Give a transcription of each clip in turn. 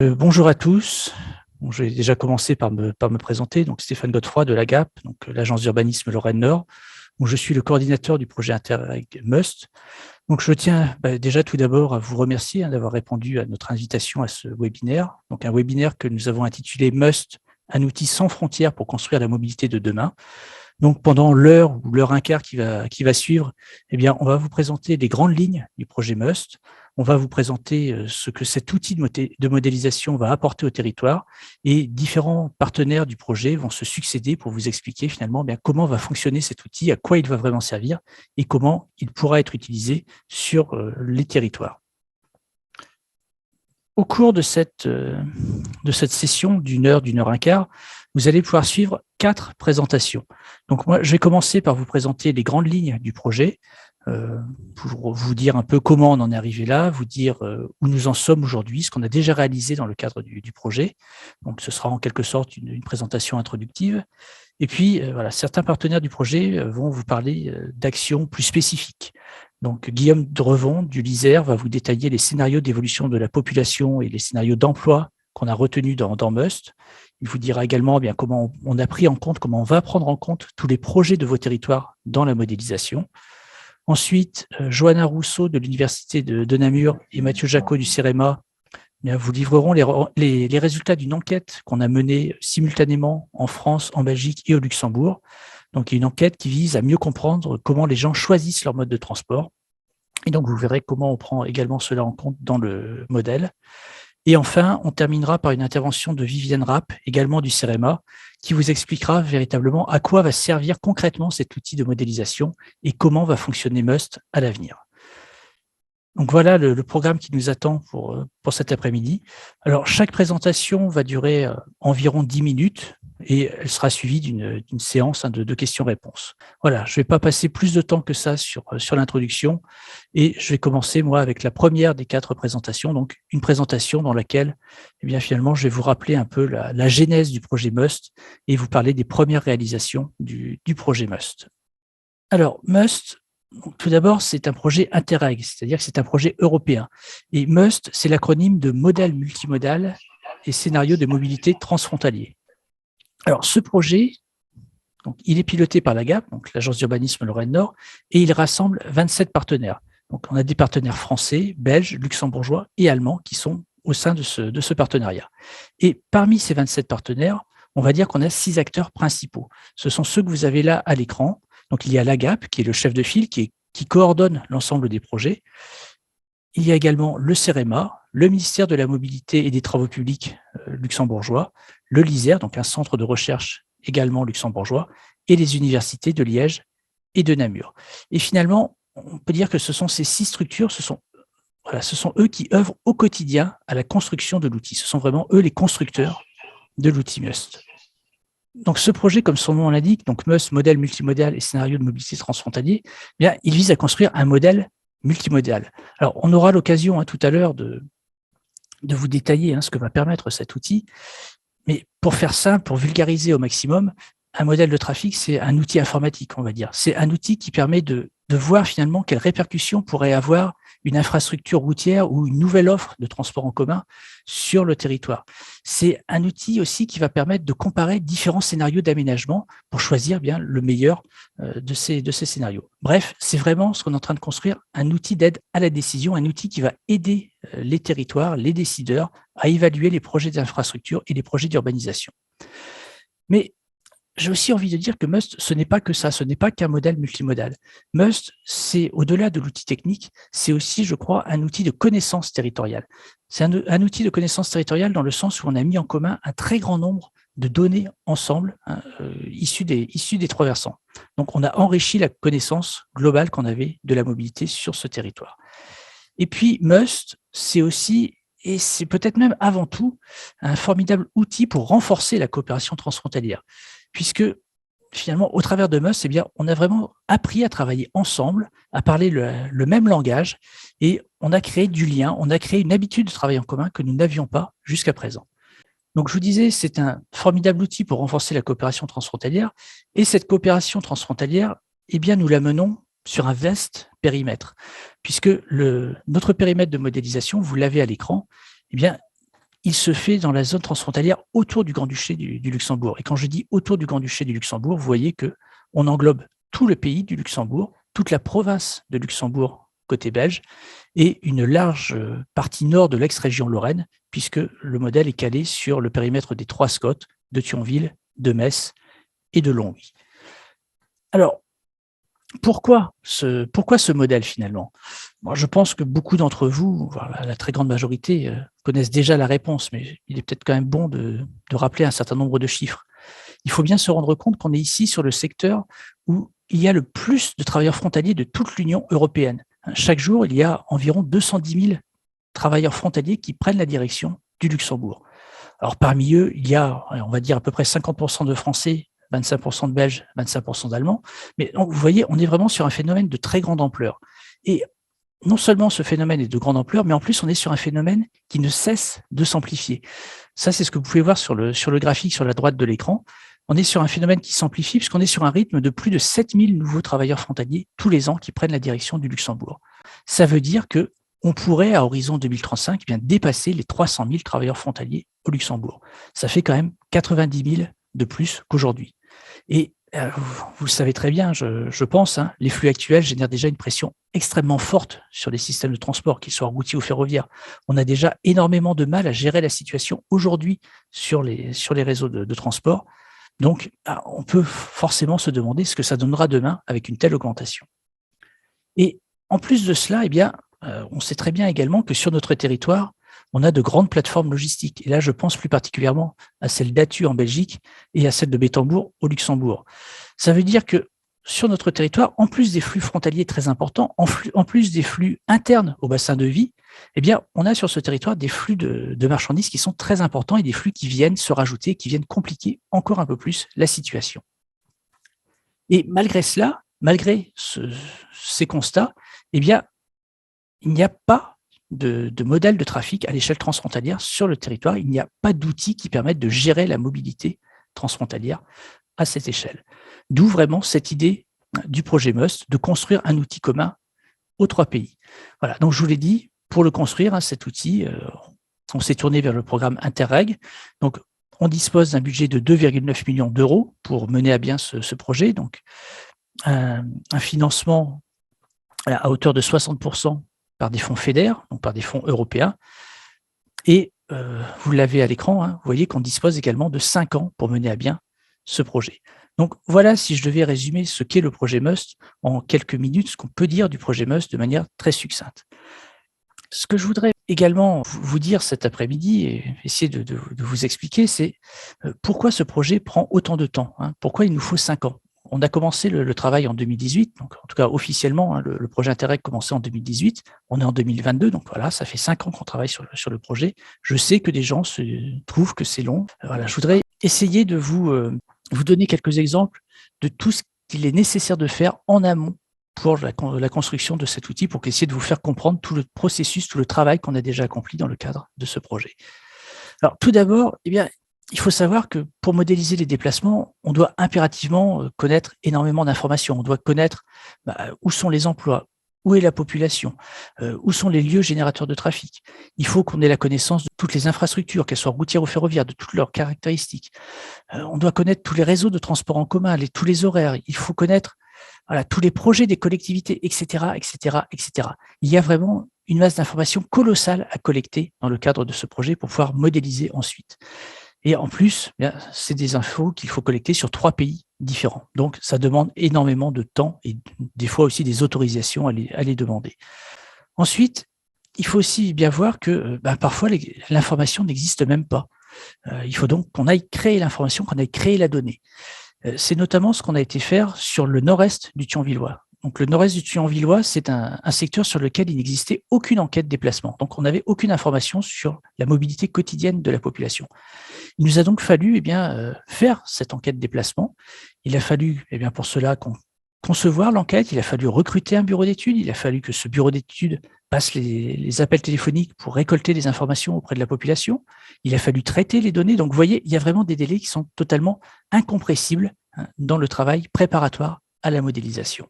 Bonjour à tous. Bon, je vais déjà commencer par me présenter. Donc, Stéphane Godefroy de l'AGAP, donc l'Agence d'urbanisme Lorraine Nord, où je suis le coordinateur du projet Interreg Must. Donc, je tiens déjà tout d'abord à vous remercier d'avoir répondu à notre invitation à ce webinaire. Donc, un webinaire que nous avons intitulé Must, un outil sans frontières pour construire la mobilité de demain. Donc, pendant l'heure ou l'heure un quart qui va suivre, eh bien, on va vous présenter les grandes lignes du projet Must. On va vous présenter ce que cet outil de modélisation va apporter au territoire, et différents partenaires du projet vont se succéder pour vous expliquer finalement comment va fonctionner cet outil, à quoi il va vraiment servir et comment il pourra être utilisé sur les territoires. Au cours de cette session d'une heure un quart, vous allez pouvoir suivre 4 présentations. Donc moi, je vais commencer par vous présenter les grandes lignes du projet, pour vous dire un peu comment on en est arrivé là, vous dire où nous en sommes aujourd'hui, ce qu'on a déjà réalisé dans le cadre du projet. Donc ce sera en quelque sorte une présentation introductive. Et puis, voilà, certains partenaires du projet vont vous parler d'actions plus spécifiques. Donc, Guillaume Drevon du LISER va vous détailler les scénarios d'évolution de la population et les scénarios d'emploi qu'on a retenus dans Must. Il vous dira également comment on a pris en compte, comment on va prendre en compte tous les projets de vos territoires dans la modélisation. Ensuite, Johanna Rousseau de l'Université de Namur et Mathieu Jacot du CEREMA vous livreront les résultats d'une enquête qu'on a menée simultanément en France, en Belgique et au Luxembourg. Donc, il y a une enquête qui vise à mieux comprendre comment les gens choisissent leur mode de transport. Et donc, vous verrez comment on prend également cela en compte dans le modèle. Et enfin, on terminera par une intervention de Viviane Rapp, également du CEREMA, qui vous expliquera véritablement à quoi va servir concrètement cet outil de modélisation et comment va fonctionner Must à l'avenir. Donc voilà le programme qui nous attend pour cet après-midi. Alors, chaque présentation va durer environ 10 minutes et elle sera suivie d'une séance de questions-réponses. Voilà, je ne vais pas passer plus de temps que ça sur l'introduction et je vais commencer, moi, avec la première des 4 présentations, donc une présentation dans laquelle, finalement, je vais vous rappeler un peu la genèse du projet Must et vous parler des premières réalisations du projet Must. Alors, Must, tout d'abord, c'est un projet Interreg, c'est-à-dire que c'est un projet européen. Et MUST, c'est l'acronyme de modèle multimodal et scénario de mobilité transfrontalier. Alors, ce projet, donc, il est piloté par l'AGAP, donc l'Agence d'urbanisme Lorraine Nord, et il rassemble 27 partenaires. Donc, on a des partenaires français, belges, luxembourgeois et allemands qui sont au sein de ce partenariat. Et parmi ces 27 partenaires, on va dire qu'on a 6 acteurs principaux. Ce sont ceux que vous avez là à l'écran. Donc, il y a l'AGAP, qui est le chef de file, qui coordonne l'ensemble des projets. Il y a également le CEREMA, le ministère de la Mobilité et des Travaux publics luxembourgeois, le LISER, donc un centre de recherche également luxembourgeois, et les universités de Liège et de Namur. Et finalement, on peut dire que ce sont ces 6 structures, ce sont eux qui œuvrent au quotidien à la construction de l'outil. Ce sont vraiment eux les constructeurs de l'outil Must. Donc, ce projet, comme son nom l'indique, donc Must, modèle multimodal et scénario de mobilité transfrontalier, il vise à construire un modèle multimodal. Alors, on aura l'occasion tout à l'heure de vous détailler ce que va permettre cet outil, mais pour faire simple, pour vulgariser au maximum, un modèle de trafic, c'est un outil informatique, on va dire. C'est un outil qui permet de voir finalement quelles répercussions pourrait avoir une infrastructure routière ou une nouvelle offre de transport en commun sur le territoire. C'est un outil aussi qui va permettre de comparer différents scénarios d'aménagement pour choisir le meilleur de ces scénarios. Bref, c'est vraiment ce qu'on est en train de construire, un outil d'aide à la décision, un outil qui va aider les territoires, les décideurs à évaluer les projets d'infrastructure et les projets d'urbanisation. Mais j'ai aussi envie de dire que Must, ce n'est pas que ça, ce n'est pas qu'un modèle multimodal. Must, c'est au-delà de l'outil technique, c'est aussi, je crois, un outil de connaissance territoriale. C'est un outil de connaissance territoriale dans le sens où on a mis en commun un très grand nombre de données ensemble, issues des 3 versants. Donc, on a enrichi la connaissance globale qu'on avait de la mobilité sur ce territoire. Et puis, Must, c'est aussi, et c'est peut-être même avant tout, un formidable outil pour renforcer la coopération transfrontalière. Puisque finalement, au travers de Must, on a vraiment appris à travailler ensemble, à parler le même langage, et on a créé du lien, on a créé une habitude de travail en commun que nous n'avions pas jusqu'à présent. Donc, je vous disais, c'est un formidable outil pour renforcer la coopération transfrontalière, et cette coopération transfrontalière, nous la menons sur un vaste périmètre, puisque notre périmètre de modélisation, vous l'avez à l'écran, il se fait dans la zone transfrontalière autour du Grand-Duché du Luxembourg. Et quand je dis autour du Grand-Duché du Luxembourg, vous voyez qu'on englobe tout le pays du Luxembourg, toute la province de Luxembourg côté belge, et une large partie nord de l'ex-région Lorraine, puisque le modèle est calé sur le périmètre des 3 SCOT, de Thionville, de Metz et de Longwy. Alors, pourquoi ce modèle finalement? Moi, je pense que beaucoup d'entre vous, voilà, la très grande majorité, connaissent déjà la réponse, mais il est peut-être quand même bon de rappeler un certain nombre de chiffres. Il faut bien se rendre compte qu'on est ici sur le secteur où il y a le plus de travailleurs frontaliers de toute l'Union européenne. Chaque jour, il y a environ 210 000 travailleurs frontaliers qui prennent la direction du Luxembourg. Alors parmi eux, il y a, on va dire, à peu près 50% de Français, 25% de Belges, 25% d'Allemands. Mais donc, vous voyez, on est vraiment sur un phénomène de très grande ampleur. Et non seulement ce phénomène est de grande ampleur, mais en plus, on est sur un phénomène qui ne cesse de s'amplifier. Ça, c'est ce que vous pouvez voir sur le graphique sur la droite de l'écran. On est sur un phénomène qui s'amplifie puisqu'on est sur un rythme de plus de 7000 nouveaux travailleurs frontaliers tous les ans qui prennent la direction du Luxembourg. Ça veut dire qu'on pourrait, à horizon 2035, bien, dépasser les 300 000 travailleurs frontaliers au Luxembourg. Ça fait quand même 90 000 de plus qu'aujourd'hui. Et vous le savez très bien, je pense, les flux actuels génèrent déjà une pression extrêmement forte sur les systèmes de transport, qu'ils soient routiers ou ferroviaires. On a déjà énormément de mal à gérer la situation aujourd'hui sur les réseaux de transport. Donc, on peut forcément se demander ce que ça donnera demain avec une telle augmentation. Et en plus de cela, eh bien, on sait très bien également que sur notre territoire, on a de grandes plateformes logistiques. Et là, je pense plus particulièrement à celle d'Atu en Belgique et à celle de Bettembourg au Luxembourg. Ça veut dire que sur notre territoire, en plus des flux frontaliers très importants, en plus des flux internes au bassin de vie, eh bien, on a sur ce territoire des flux de marchandises qui sont très importants et des flux qui viennent se rajouter, qui viennent compliquer encore un peu plus la situation. Et malgré cela, malgré ces constats, eh bien, il n'y a pas de modèle de trafic à l'échelle transfrontalière sur le territoire. Il n'y a pas d'outils qui permettent de gérer la mobilité transfrontalière à cette échelle. D'où vraiment cette idée du projet MUST de construire un outil commun aux 3 pays. Voilà, donc je vous l'ai dit, pour le construire, cet outil, on s'est tourné vers le programme Interreg. Donc, on dispose d'un budget de 2,9 millions d'euros pour mener à bien ce projet. Donc, un financement à hauteur de 60% par des fonds FEDER, donc par des fonds européens. Et vous l'avez à l'écran, vous voyez qu'on dispose également de 5 ans pour mener à bien ce projet. Donc voilà, si je devais résumer ce qu'est le projet MUST en quelques minutes, ce qu'on peut dire du projet MUST de manière très succincte. Ce que je voudrais également vous dire cet après-midi et essayer de vous expliquer, c'est pourquoi ce projet prend autant de temps, pourquoi il nous faut 5 ans. On a commencé le travail en 2018, donc en tout cas officiellement, le projet Interreg commençait en 2018, on est en 2022, donc voilà, ça fait 5 ans qu'on travaille sur le projet. Je sais que des gens se trouvent que c'est long. Voilà, je voudrais essayer de vous donner quelques exemples de tout ce qu'il est nécessaire de faire en amont pour la construction de cet outil, pour essayer de vous faire comprendre tout le processus, tout le travail qu'on a déjà accompli dans le cadre de ce projet. Alors tout d'abord, eh bien, il faut savoir que pour modéliser les déplacements, on doit impérativement connaître énormément d'informations. On doit connaître où sont les emplois, où est la population, où sont les lieux générateurs de trafic. Il faut qu'on ait la connaissance de toutes les infrastructures, qu'elles soient routières ou ferroviaires, de toutes leurs caractéristiques. On doit connaître tous les réseaux de transport en commun, tous les horaires. Il faut connaître tous les projets des collectivités, etc., etc., etc. Il y a vraiment une masse d'informations colossale à collecter dans le cadre de ce projet pour pouvoir modéliser ensuite. Et en plus, c'est des infos qu'il faut collecter sur 3 pays différents. Donc, ça demande énormément de temps et des fois aussi des autorisations à les demander. Ensuite, il faut aussi bien voir que parfois, l'information n'existe même pas. Il faut donc qu'on aille créer l'information, qu'on aille créer la donnée. C'est notamment ce qu'on a été faire sur le nord-est du Thionvillois. Donc, le nord-est du Thionvillois, c'est un secteur sur lequel il n'existait aucune enquête déplacement. Donc, on n'avait aucune information sur la mobilité quotidienne de la population. Il nous a donc fallu faire cette enquête déplacement. Il a fallu pour cela concevoir l'enquête, il a fallu recruter un bureau d'études, il a fallu que ce bureau d'études passe les appels téléphoniques pour récolter les informations auprès de la population, il a fallu traiter les données. Donc, vous voyez, il y a vraiment des délais qui sont totalement incompressibles dans le travail préparatoire à la modélisation.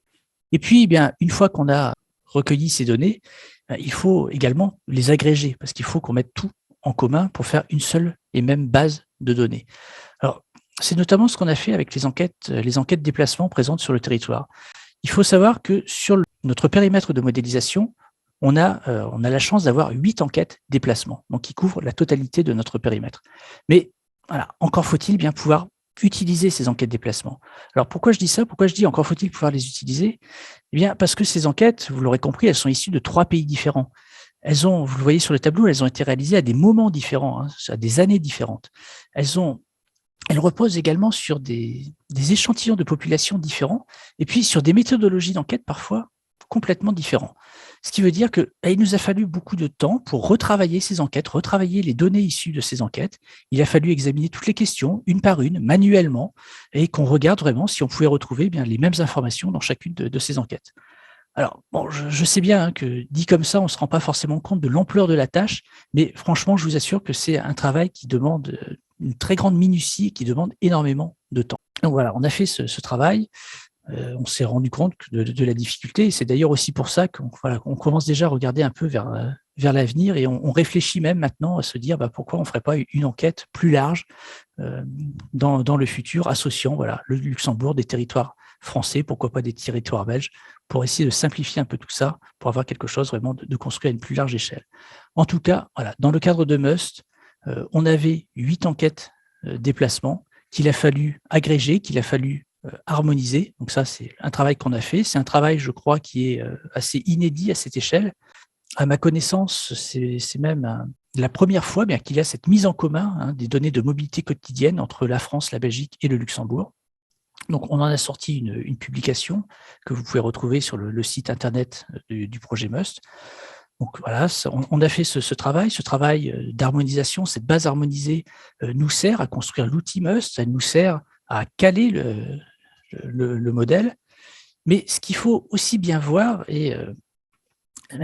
Et puis, une fois qu'on a recueilli ces données, il faut également les agréger parce qu'il faut qu'on mette tout en commun pour faire une seule et même base de données. Alors, c'est notamment ce qu'on a fait avec les enquêtes déplacement présentes sur le territoire. Il faut savoir que sur notre périmètre de modélisation, on a la chance d'avoir 8 enquêtes déplacement, donc qui couvrent la totalité de notre périmètre. Mais voilà, encore faut-il bien pouvoir utiliser ces enquêtes déplacement. Alors pourquoi je dis ça? Pourquoi je dis encore faut-il pouvoir les utiliser? Eh bien, parce que ces enquêtes, vous l'aurez compris, elles sont issues de 3 pays différents. Vous le voyez sur le tableau, elles ont été réalisées à des moments différents, à des années différentes. Elles reposent également sur des échantillons de population différents et puis sur des méthodologies d'enquête parfois complètement différents. Ce qui veut dire qu'il nous a fallu beaucoup de temps pour retravailler ces enquêtes, retravailler les données issues de ces enquêtes. Il a fallu examiner toutes les questions, une par une, manuellement, et qu'on regarde vraiment si on pouvait retrouver bien les mêmes informations dans chacune de ces enquêtes. Alors, bon, je sais bien que dit comme ça, on ne se rend pas forcément compte de l'ampleur de la tâche, mais franchement, je vous assure que c'est un travail qui demande une très grande minutie et qui demande énormément de temps. Donc voilà, on a fait ce travail, on s'est rendu compte de la difficulté, et c'est d'ailleurs aussi pour ça qu'on commence déjà à regarder un peu vers l'avenir, et on réfléchit même maintenant à se dire pourquoi on ne ferait pas une enquête plus large dans le futur, associant le Luxembourg, des territoires français, pourquoi pas des territoires belges, pour essayer de simplifier un peu tout ça, pour avoir quelque chose vraiment de construit à une plus large échelle. En tout cas, voilà, dans le cadre de Must, on avait 8 enquêtes déplacement qu'il a fallu agréger, qu'il a fallu harmoniser. Donc ça, c'est un travail qu'on a fait. C'est un travail, je crois, qui est assez inédit à cette échelle. À ma connaissance, c'est même la première fois qu'il y a cette mise en commun des données de mobilité quotidienne entre la France, la Belgique et le Luxembourg. Donc, on en a sorti une publication que vous pouvez retrouver sur le site internet du projet Must. Donc voilà, on a fait ce travail d'harmonisation. Cette base harmonisée nous sert à construire l'outil Must, elle nous sert à caler le modèle. Mais ce qu'il faut aussi bien voir,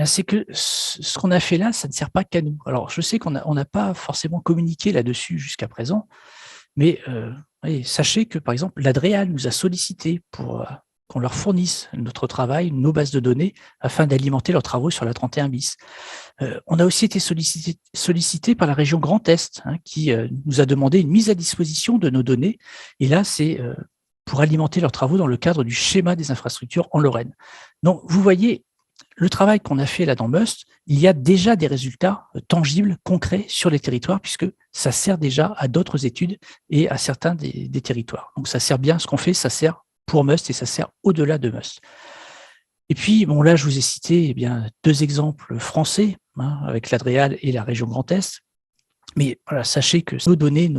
c'est que ce qu'on a fait là, ça ne sert pas qu'à nous. Alors, je sais qu'on n'a pas forcément communiqué là-dessus jusqu'à présent, mais sachez que, par exemple, l'Adréal nous a sollicité pour qu'on leur fournisse notre travail, nos bases de données, afin d'alimenter leurs travaux sur la 31 bis. On a aussi été sollicité par la région Grand Est, qui nous a demandé une mise à disposition de nos données. Et là, c'est pour alimenter leurs travaux dans le cadre du schéma des infrastructures en Lorraine. Donc, vous voyez, le travail qu'on a fait là dans Must, il y a déjà des résultats tangibles, concrets sur les territoires, puisque ça sert déjà à d'autres études et à certains des territoires. Donc ça sert bien, ce qu'on fait, ça sert pour Must et ça sert au-delà de Must. Et puis, bon, là, je vous ai cité deux exemples français, avec l'Adréal et la région Grand Est. Mais voilà, sachez que nos données,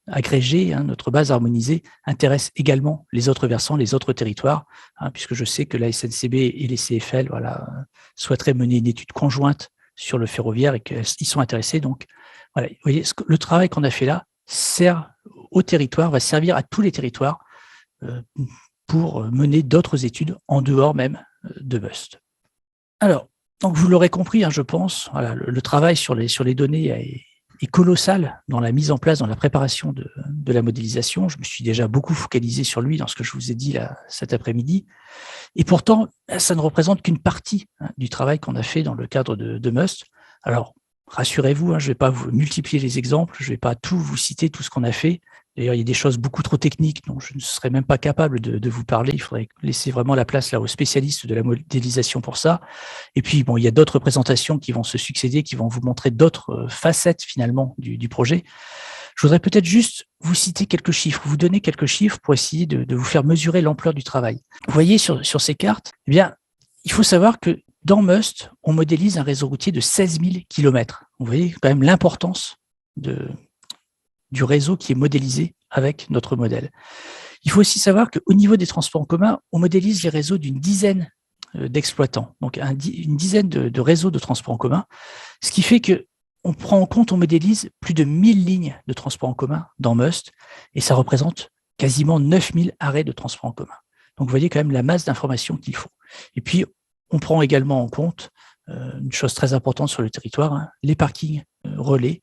agrégée, notre base harmonisée, intéresse également les autres versants, les autres territoires, puisque je sais que la SNCB et les CFL souhaiteraient mener une étude conjointe sur le ferroviaire et qu'ils sont intéressés. Donc, voilà, vous voyez, le travail qu'on a fait là sert au territoire, va servir à tous les territoires pour mener d'autres études en dehors même de Must. Alors, donc vous l'aurez compris, je pense, le travail sur les données est colossal dans la mise en place, dans la préparation de la modélisation. Je me suis déjà beaucoup focalisé sur lui dans ce que je vous ai dit là, cet après-midi. Et pourtant, ça ne représente qu'une partie du travail qu'on a fait dans le cadre de Must. Alors, rassurez-vous, je ne vais pas vous multiplier les exemples, je ne vais pas tout vous citer, tout ce qu'on a fait. D'ailleurs, il y a des choses beaucoup trop techniques dont je ne serais même pas capable de vous parler. Il faudrait laisser vraiment la place là aux spécialistes de la modélisation pour ça. Et puis, bon, il y a d'autres présentations qui vont se succéder, qui vont vous montrer d'autres facettes finalement du projet. Je voudrais peut-être juste vous citer quelques chiffres, vous donner quelques chiffres pour essayer de vous faire mesurer l'ampleur du travail. Vous voyez sur ces cartes, il faut savoir que dans Must, on modélise un réseau routier de 16 000 km. Vous voyez quand même l'importance du réseau qui est modélisé avec notre modèle. Il faut aussi savoir qu'au niveau des transports en commun, on modélise les réseaux d'une dizaine d'exploitants, donc une dizaine de réseaux de transports en commun, ce qui fait qu'on prend en compte, on modélise plus de 1000 lignes de transport en commun dans Must, et ça représente quasiment 9000 arrêts de transport en commun. Donc vous voyez quand même la masse d'informations qu'il faut. Et puis, on prend également en compte une chose très importante sur le territoire, les parkings relais.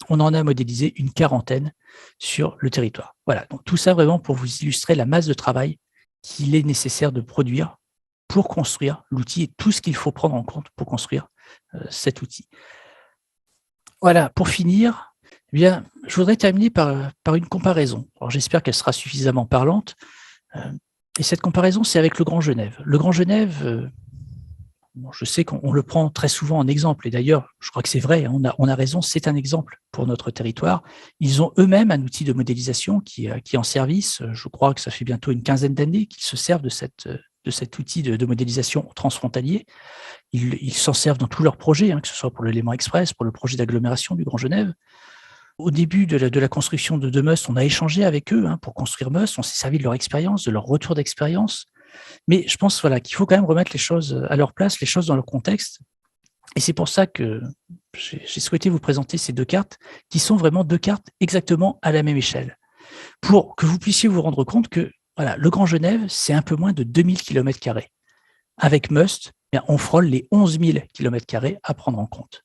On en a modélisé une quarantaine sur le territoire. Voilà, donc tout ça vraiment pour vous illustrer la masse de travail qu'il est nécessaire de produire pour construire l'outil et tout ce qu'il faut prendre en compte pour construire cet outil. Voilà, pour finir, eh bien, je voudrais terminer par une comparaison. Alors j'espère qu'elle sera suffisamment parlante. Et cette comparaison, c'est avec le Grand Genève. Le Grand Genève, bon, je sais qu'on le prend très souvent en exemple, et d'ailleurs, je crois que c'est vrai, hein, on a raison, c'est un exemple pour notre territoire. Ils ont eux-mêmes un outil de modélisation qui est en service. Je crois que ça fait bientôt une quinzaine d'années qu'ils se servent de cet outil de modélisation transfrontalier. Ils s'en servent dans tous leurs projets, hein, que ce soit pour l'élément express, pour le projet d'agglomération du Grand Genève. Au début de la construction de Must, on a échangé avec eux, hein, pour construire Must, on s'est servi de leur expérience, de leur retour d'expérience. Mais je pense voilà, qu'il faut quand même remettre les choses à leur place, les choses dans leur contexte. Et c'est pour ça que j'ai souhaité vous présenter ces deux cartes, qui sont vraiment deux cartes exactement à la même échelle, pour que vous puissiez vous rendre compte que voilà, le Grand Genève, c'est un peu moins de 2000 km². Avec Must, bien, on frôle les 11 000 km² à prendre en compte.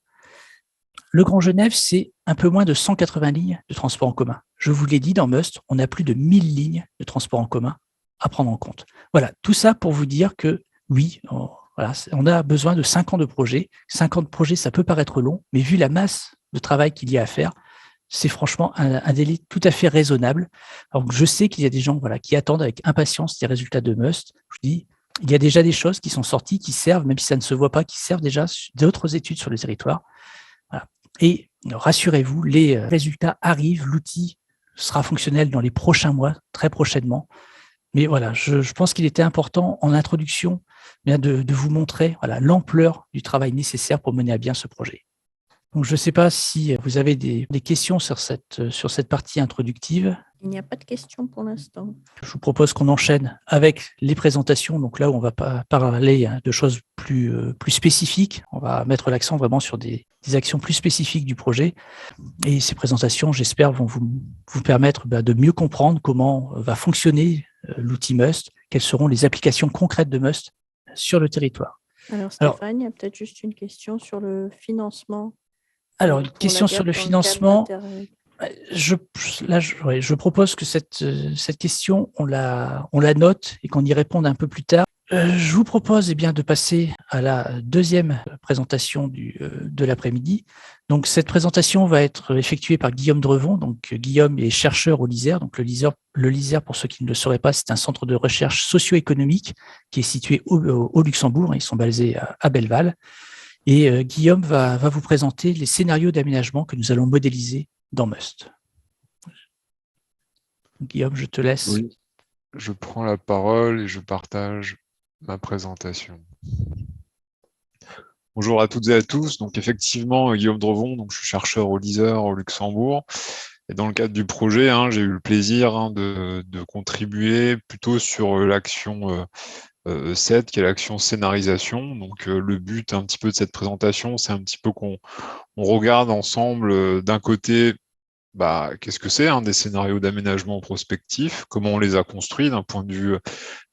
Le Grand Genève, c'est un peu moins de 180 lignes de transport en commun. Je vous l'ai dit, dans Must, on a plus de 1000 lignes de transport en commun à prendre en compte. Voilà, tout ça pour vous dire que oui, voilà, on a besoin de 5 ans de projet. 5 ans de projet, ça peut paraître long, mais vu la masse de travail qu'il y a à faire, c'est franchement un délai tout à fait raisonnable. Alors, je sais qu'il y a des gens voilà, qui attendent avec impatience les résultats de Must. Je vous dis, il y a déjà des choses qui sont sorties, qui servent, même si ça ne se voit pas, qui servent déjà d'autres études sur le territoire. Voilà. Et rassurez-vous, les résultats arrivent, l'outil sera fonctionnel dans les prochains mois, très prochainement. Mais voilà, je pense qu'il était important en introduction de vous montrer voilà, l'ampleur du travail nécessaire pour mener à bien ce projet. Donc, je ne sais pas si vous avez des questions sur cette partie introductive. Il n'y a pas de questions pour l'instant. Je vous propose qu'on enchaîne avec les présentations. Donc là, on va pas parler de choses plus spécifiques. On va mettre l'accent vraiment sur des actions plus spécifiques du projet. Et ces présentations, j'espère, vont vous permettre de mieux comprendre comment va fonctionner l'outil Must, quelles seront les applications concrètes de Must sur le territoire. Alors Stéphane, il y a peut-être juste une question sur le financement. Alors, une question sur le financement. Je propose que cette question, on la note et qu'on y réponde un peu plus tard. Je vous propose de passer à la deuxième présentation de l'après-midi. Donc, cette présentation va être effectuée par Guillaume Drevon. Donc, Guillaume est chercheur au LISER. Donc, le LISER, pour ceux qui ne le sauraient pas, c'est un centre de recherche socio-économique qui est situé au Luxembourg. Ils sont basés à Belleval. Et Guillaume va vous présenter les scénarios d'aménagement que nous allons modéliser dans Must. Guillaume, je te laisse. Oui, je prends la parole et je partage ma présentation. Bonjour à toutes et à tous. Donc effectivement, Guillaume Drevon, donc je suis chercheur au LISER au Luxembourg. Et dans le cadre du projet, j'ai eu le plaisir de contribuer plutôt sur l'action 7, qui est l'action scénarisation. Donc le but un petit peu de cette présentation, c'est un petit peu qu'on regarde ensemble d'un côté qu'est-ce que c'est des scénarios d'aménagement prospectif, comment on les a construits d'un point de vue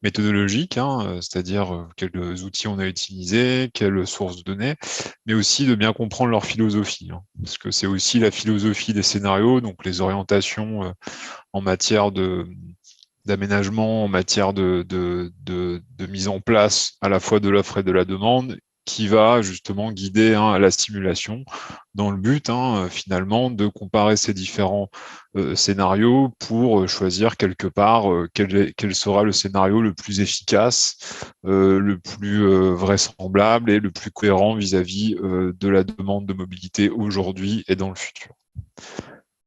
méthodologique, c'est-à-dire quels outils on a utilisés, quelles sources de données, mais aussi de bien comprendre leur philosophie, parce que c'est aussi la philosophie des scénarios, donc les orientations en matière d'aménagement, en matière de mise en place à la fois de l'offre et de la demande, qui va justement guider la simulation dans le but finalement de comparer ces différents scénarios pour choisir quelque part quel sera le scénario le plus efficace, le plus vraisemblable et le plus cohérent vis-à-vis de la demande de mobilité aujourd'hui et dans le futur.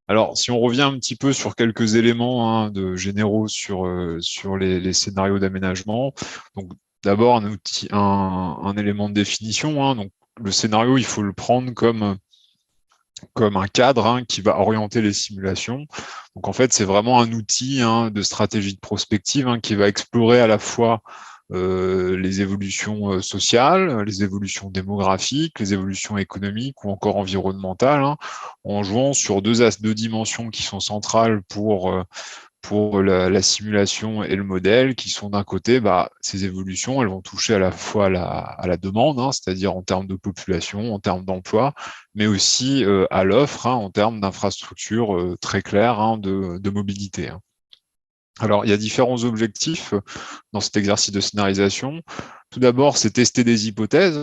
Alors, si on revient un petit peu sur quelques éléments généraux sur les scénarios d'aménagement, donc d'abord un élément de définition. Donc, le scénario, il faut le prendre comme un cadre qui va orienter les simulations. Donc, en fait, c'est vraiment un outil de stratégie de prospective qui va explorer à la fois les évolutions sociales, les évolutions démographiques, les évolutions économiques ou encore environnementales, en jouant sur deux dimensions qui sont centrales pour la simulation et le modèle, qui sont d'un côté, ces évolutions, elles vont toucher à la fois à la demande, c'est-à-dire en termes de population, en termes d'emploi, mais aussi à l'offre, en termes d'infrastructures très claires de mobilité. Alors, il y a différents objectifs dans cet exercice de scénarisation. Tout d'abord, c'est tester des hypothèses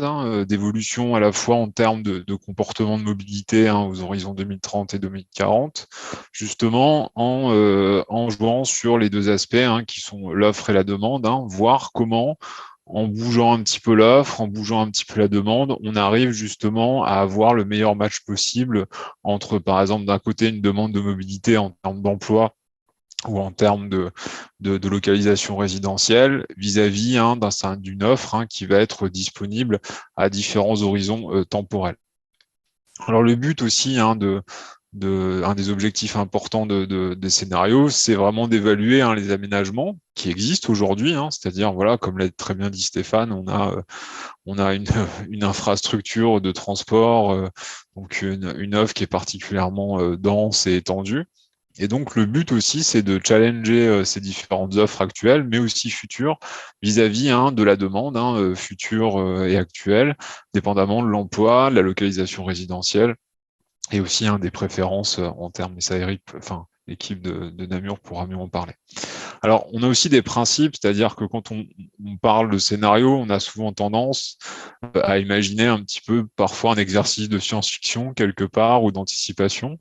d'évolution à la fois en termes de comportement de mobilité aux horizons 2030 et 2040, justement en jouant sur les deux aspects qui sont l'offre et la demande, voir comment, en bougeant un petit peu l'offre, en bougeant un petit peu la demande, on arrive justement à avoir le meilleur match possible entre, par exemple, d'un côté, une demande de mobilité en termes d'emploi ou en termes de localisation résidentielle vis-à-vis d'une offre qui va être disponible à différents horizons temporels. Alors le but aussi un des objectifs importants des scénarios, c'est vraiment d'évaluer les aménagements qui existent aujourd'hui, c'est-à-dire voilà, comme l'a très bien dit Stéphane, on a une infrastructure de transport, donc une offre qui est particulièrement dense et étendue. Et donc, le but aussi, c'est de challenger ces différentes offres actuelles, mais aussi futures, vis-à-vis de la demande future et actuelle, dépendamment de l'emploi, de la localisation résidentielle, et aussi des préférences en termes, mais ça, Eric, enfin, l'équipe de Namur pourra mieux en parler. Alors, on a aussi des principes, c'est-à-dire que quand on parle de scénario, on a souvent tendance à imaginer un petit peu parfois un exercice de science-fiction quelque part ou d'anticipation.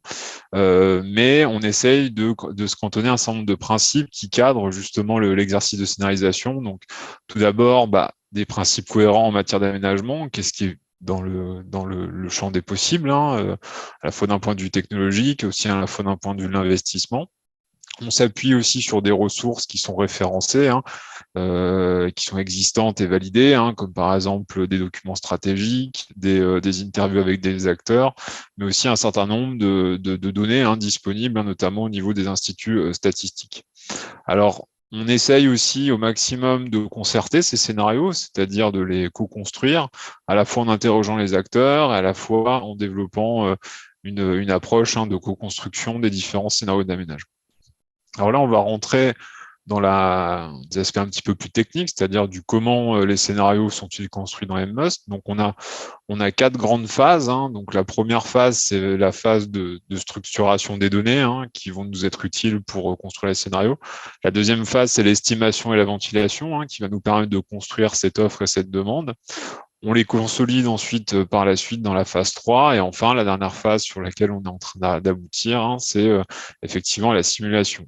Mais on essaye de se cantonner à un certain nombre de principes qui cadrent justement l'exercice de scénarisation. Donc, tout d'abord, des principes cohérents en matière d'aménagement. Qu'est-ce qui est dans le champ des possibles, à la fois d'un point de vue technologique, aussi à la fois d'un point de vue de l'investissement. On s'appuie aussi sur des ressources qui sont référencées, qui sont existantes et validées, comme par exemple des documents stratégiques, des interviews avec des acteurs, mais aussi un certain nombre de données disponibles, notamment au niveau des instituts statistiques. Alors, on essaye aussi au maximum de concerter ces scénarios, c'est-à-dire de les co-construire, à la fois en interrogeant les acteurs, et à la fois en développant une approche de co-construction des différents scénarios d'aménagement. Alors là, on va rentrer dans des aspects un petit peu plus techniques, c'est-à-dire du comment les scénarios sont-ils construits dans MMOST. Donc, on a 4 grandes phases. Donc, la première phase, c'est la phase de structuration des données qui vont nous être utiles pour construire les scénarios. La deuxième phase, c'est l'estimation et la ventilation qui va nous permettre de construire cette offre et cette demande. On les consolide ensuite par la suite dans la phase 3. Et enfin, la dernière phase sur laquelle on est en train d'aboutir, c'est effectivement la simulation.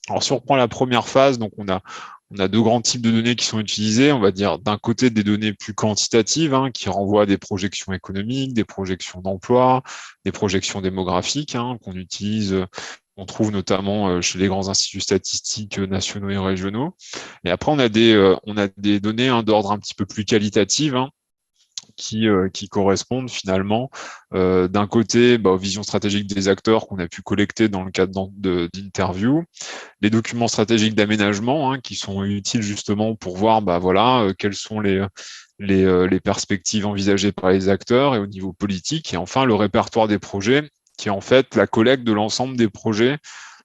Alors, si on reprend la première phase, donc on a deux grands types de données qui sont utilisées. On va dire d'un côté des données plus quantitatives qui renvoient à des projections économiques, des projections d'emploi, des projections démographiques qu'on utilise, on trouve notamment chez les grands instituts statistiques nationaux et régionaux. Et après, on a des données d'ordre un petit peu plus qualitatif, qui correspondent finalement d'un côté aux visions stratégiques des acteurs qu'on a pu collecter dans le cadre d'interviews, les documents stratégiques d'aménagement qui sont utiles justement pour voir quelles sont les perspectives envisagées par les acteurs et au niveau politique, et enfin le répertoire des projets qui est en fait la collecte de l'ensemble des projets.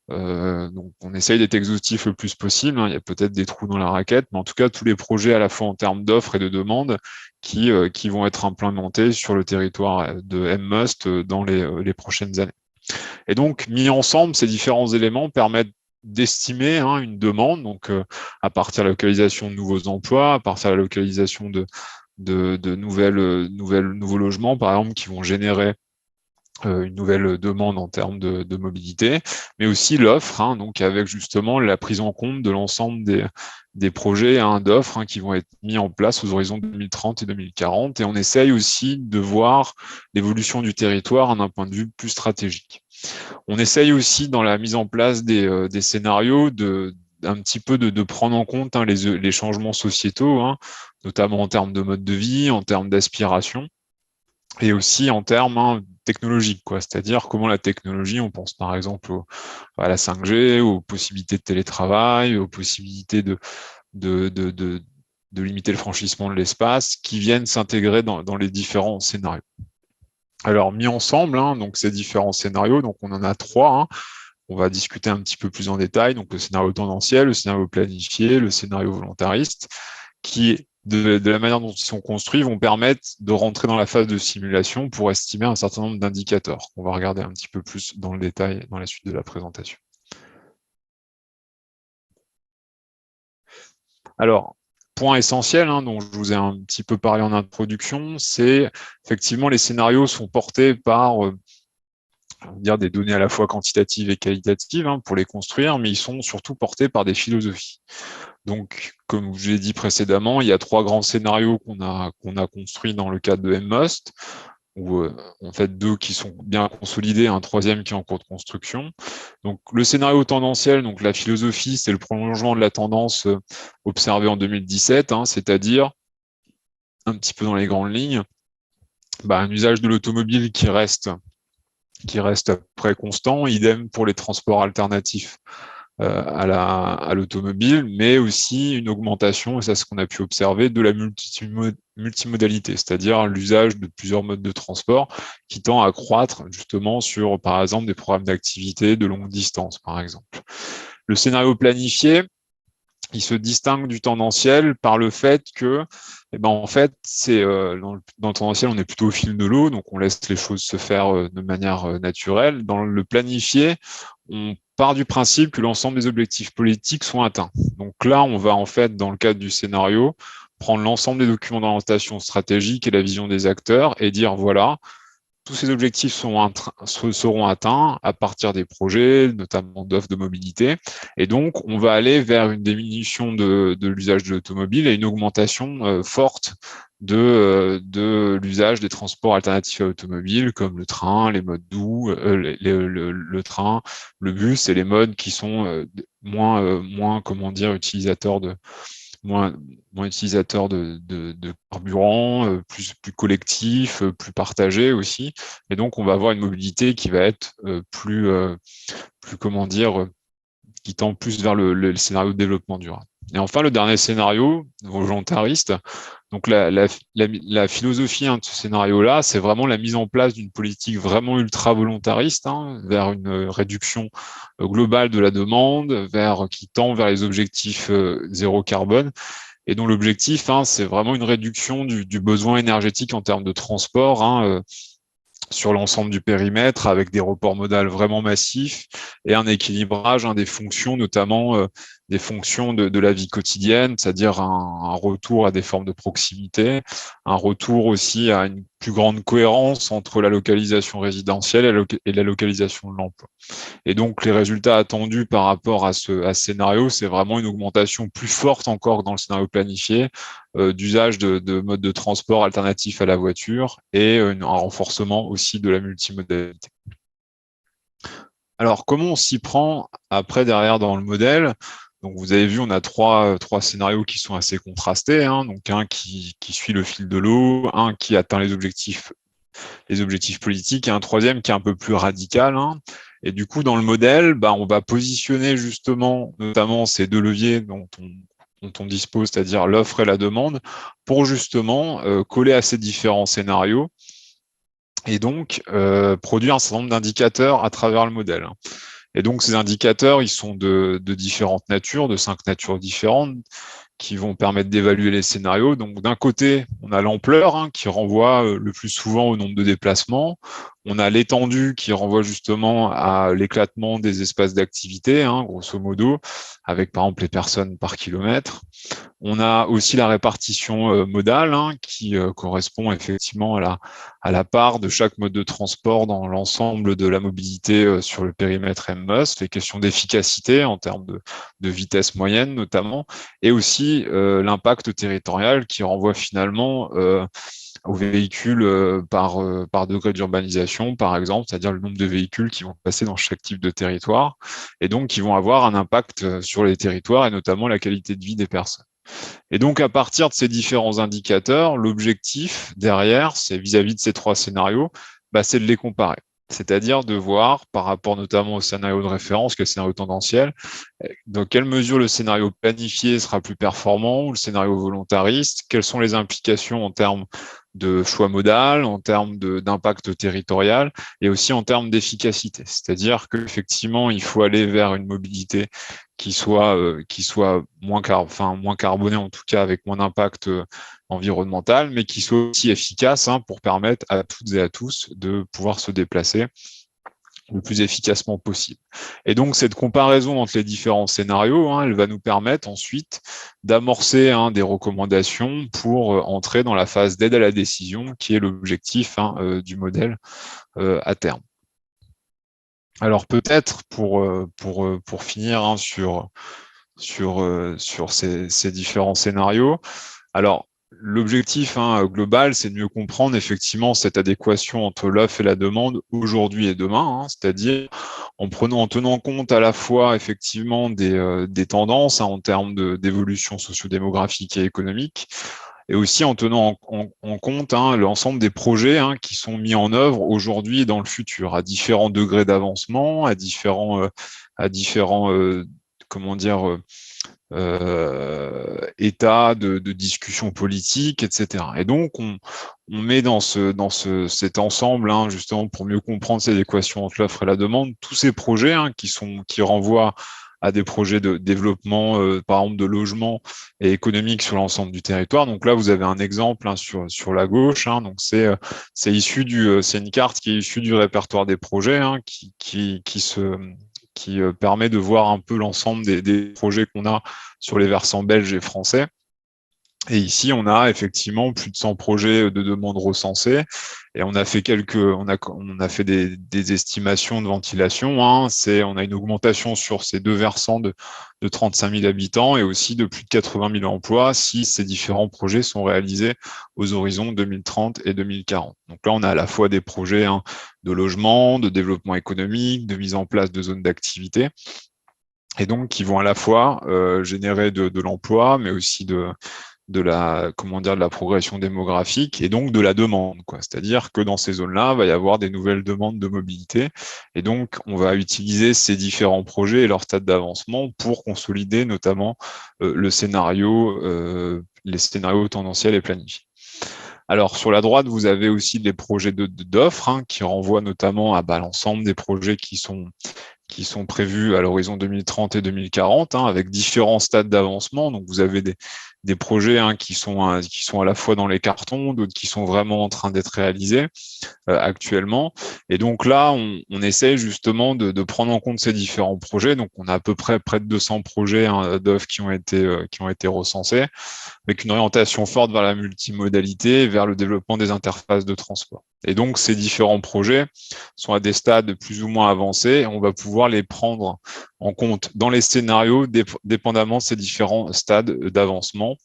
Donc on essaye d'être exhaustif le plus possible, il y a peut-être des trous dans la raquette, mais en tout cas tous les projets à la fois en termes d'offres et de demandes qui vont être implémentés sur le territoire de MMOST dans les prochaines années. Et donc mis ensemble, ces différents éléments permettent d'estimer une demande, donc à partir de la localisation de nouveaux emplois, à partir de la localisation de nouveaux logements, par exemple, qui vont générer une nouvelle demande en termes de mobilité, mais aussi l'offre, donc avec justement la prise en compte de l'ensemble des projets d'offres qui vont être mis en place aux horizons 2030 et 2040. Et on essaye aussi de voir l'évolution du territoire d'un point de vue plus stratégique. On essaye aussi dans la mise en place des scénarios un petit peu de prendre en compte les changements sociétaux, notamment en termes de mode de vie, en termes d'aspiration, et aussi en termes technologiques, c'est-à-dire comment la technologie, on pense par exemple à la 5G, aux possibilités de télétravail, aux possibilités de limiter le franchissement de l'espace, qui viennent s'intégrer dans les différents scénarios. Alors, mis ensemble, donc ces différents scénarios, donc on en a 3, on va discuter un petit peu plus en détail, donc le scénario tendanciel, le scénario planifié, le scénario volontariste, qui, de la manière dont ils sont construits, vont permettre de rentrer dans la phase de simulation pour estimer un certain nombre d'indicateurs. On va regarder un petit peu plus dans le détail dans la suite de la présentation. Alors, point essentiel, dont je vous ai un petit peu parlé en introduction, c'est effectivement les scénarios sont portés par on va dire des données à la fois quantitatives et qualitatives pour les construire, mais ils sont surtout portés par des philosophies. Donc, comme je l'ai dit précédemment, il y a 3 grands scénarios qu'on a construits dans le cadre de MMOST, ou en fait 2 qui sont bien consolidés, un 3e qui est en cours de construction. Donc le scénario tendanciel, donc la philosophie, c'est le prolongement de la tendance observée en 2017, c'est-à-dire un petit peu dans les grandes lignes, un usage de l'automobile qui reste à peu près constant, idem pour les transports alternatifs à l'automobile, mais aussi une augmentation, et ça c'est ce qu'on a pu observer, de la multimodalité, c'est-à-dire l'usage de plusieurs modes de transport qui tend à croître justement sur, par exemple, des programmes d'activité de longue distance, par exemple. Le scénario planifié, il se distingue du tendanciel par le fait que, en fait, c'est dans le tendanciel, on est plutôt au fil de l'eau, donc on laisse les choses se faire de manière naturelle. Dans le planifié, on part du principe que l'ensemble des objectifs politiques sont atteints. Donc là, on va en fait, dans le cadre du scénario, prendre l'ensemble des documents d'orientation stratégique et la vision des acteurs et dire, voilà, tous ces objectifs seront atteints à partir des projets, notamment d'offres de mobilité. Et donc, on va aller vers une diminution de l'usage de l'automobile et une augmentation forte de l'usage des transports alternatifs à l'automobile, comme le train, les modes doux, le train, le bus et les modes qui sont moins, comment dire, utilisateurs moins utilisateurs de carburant, plus collectif, plus partagé aussi. Et donc, on va avoir une mobilité qui va être plus, comment dire, qui tend plus vers le scénario de développement durable. Et enfin, le dernier scénario, volontariste. Donc, la philosophie de ce scénario-là, c'est vraiment la mise en place d'une politique vraiment ultra volontariste vers une réduction globale de la demande, qui tend vers les objectifs zéro carbone, et dont l'objectif, c'est vraiment une réduction du besoin énergétique en termes de transport, sur l'ensemble du périmètre, avec des reports modaux vraiment massifs et un équilibrage des fonctions, notamment des fonctions de la vie quotidienne, c'est-à-dire un retour à des formes de proximité, un retour aussi à une plus grande cohérence entre la localisation résidentielle et la localisation de l'emploi. Et donc, les résultats attendus par rapport à ce scénario, c'est vraiment une augmentation plus forte encore que dans le scénario planifié, d'usage de modes de transport alternatifs à la voiture et un renforcement aussi de la multimodalité. Alors, comment on s'y prend après derrière dans le modèle? Donc, vous avez vu, on a trois scénarios qui sont assez contrastés. Donc, un qui suit le fil de l'eau, un qui atteint les objectifs politiques, et un troisième qui est un peu plus radical. Et du coup, dans le modèle, on va positionner justement, notamment ces 2 leviers dont on dispose, c'est-à-dire l'offre et la demande, pour justement coller à ces différents scénarios et donc produire un certain nombre d'indicateurs à travers le modèle. Et donc, ces indicateurs, ils sont de différentes natures, de 5 natures différentes, qui vont permettre d'évaluer les scénarios. Donc, d'un côté, on a l'ampleur qui renvoie le plus souvent au nombre de déplacements. On a l'étendue qui renvoie justement à l'éclatement des espaces d'activité, grosso modo, avec par exemple les personnes par kilomètre. On a aussi la répartition modale qui correspond effectivement à la part de chaque mode de transport dans l'ensemble de la mobilité sur le périmètre MMOS, les questions d'efficacité en termes de vitesse moyenne notamment, et aussi l'impact territorial qui renvoie finalement aux véhicules par degré d'urbanisation, par exemple, c'est-à-dire le nombre de véhicules qui vont passer dans chaque type de territoire, et donc qui vont avoir un impact sur les territoires et notamment la qualité de vie des personnes. Et donc, à partir de ces différents indicateurs, l'objectif derrière, c'est vis-à-vis de ces 3 scénarios, c'est de les comparer. C'est-à-dire de voir, par rapport notamment au scénario de référence, qui est le scénario tendanciel, dans quelle mesure le scénario planifié sera plus performant ou le scénario volontariste, quelles sont les implications en termes de choix modal, en termes d'impact territorial et aussi en termes d'efficacité. C'est-à-dire qu'effectivement, il faut aller vers une mobilité qui soit moins carbonée, en tout cas avec moins d'impact environnemental, mais qui soit aussi efficace pour permettre à toutes et à tous de pouvoir se déplacer le plus efficacement possible. Et donc, cette comparaison entre les différents scénarios, elle va nous permettre ensuite d'amorcer des recommandations pour entrer dans la phase d'aide à la décision, qui est l'objectif du modèle à terme. Alors, peut-être pour finir sur ces différents scénarios, alors, l'objectif global, c'est de mieux comprendre effectivement cette adéquation entre l'offre et la demande aujourd'hui et demain, c'est-à-dire en tenant compte à la fois effectivement des tendances en termes d'évolution sociodémographique et économique, et aussi en tenant en compte l'ensemble des projets qui sont mis en œuvre aujourd'hui et dans le futur, à différents degrés d'avancement, à différents comment dire, état de discussion politique, etc. Et donc, on met dans cet ensemble, justement, pour mieux comprendre cette équation entre l'offre et la demande, tous ces projets qui renvoient à des projets de développement, par exemple, de logement et économique sur l'ensemble du territoire. Donc là, vous avez un exemple sur la gauche. Donc c'est une carte qui est issue du répertoire des projets, qui permet de voir un peu l'ensemble des projets qu'on a sur les versants belges et français. Et ici, on a effectivement plus de 100 projets de demande recensés, et on a fait des estimations de ventilation. On a une augmentation sur ces deux versants de 35 000 habitants et aussi de plus de 80 000 emplois si ces différents projets sont réalisés aux horizons 2030 et 2040. Donc là, on a à la fois des projets de logement, de développement économique, de mise en place de zones d'activité, et donc qui vont à la fois générer de l'emploi, mais aussi de la progression démographique et donc de la demande, C'est-à-dire que dans ces zones-là, il va y avoir des nouvelles demandes de mobilité, et donc on va utiliser ces différents projets et leur stade d'avancement pour consolider notamment les scénarios tendanciels et planifiés. Alors, sur la droite, vous avez aussi des projets d'offres qui renvoient notamment à l'ensemble des projets qui sont prévus à l'horizon 2030 et 2040, avec différents stades d'avancement. Donc, vous avez des projets qui sont à la fois dans les cartons, d'autres qui sont vraiment en train d'être réalisés actuellement. Et donc là, on essaie justement de prendre en compte ces différents projets. Donc, on a à peu près de 200 projets d'offres qui ont été recensés, avec une orientation forte vers la multimodalité, vers le développement des interfaces de transport. Et donc, ces différents projets sont à des stades plus ou moins avancés, et on va pouvoir les prendre en compte dans les scénarios, dépendamment de ces différents stades d'avancement,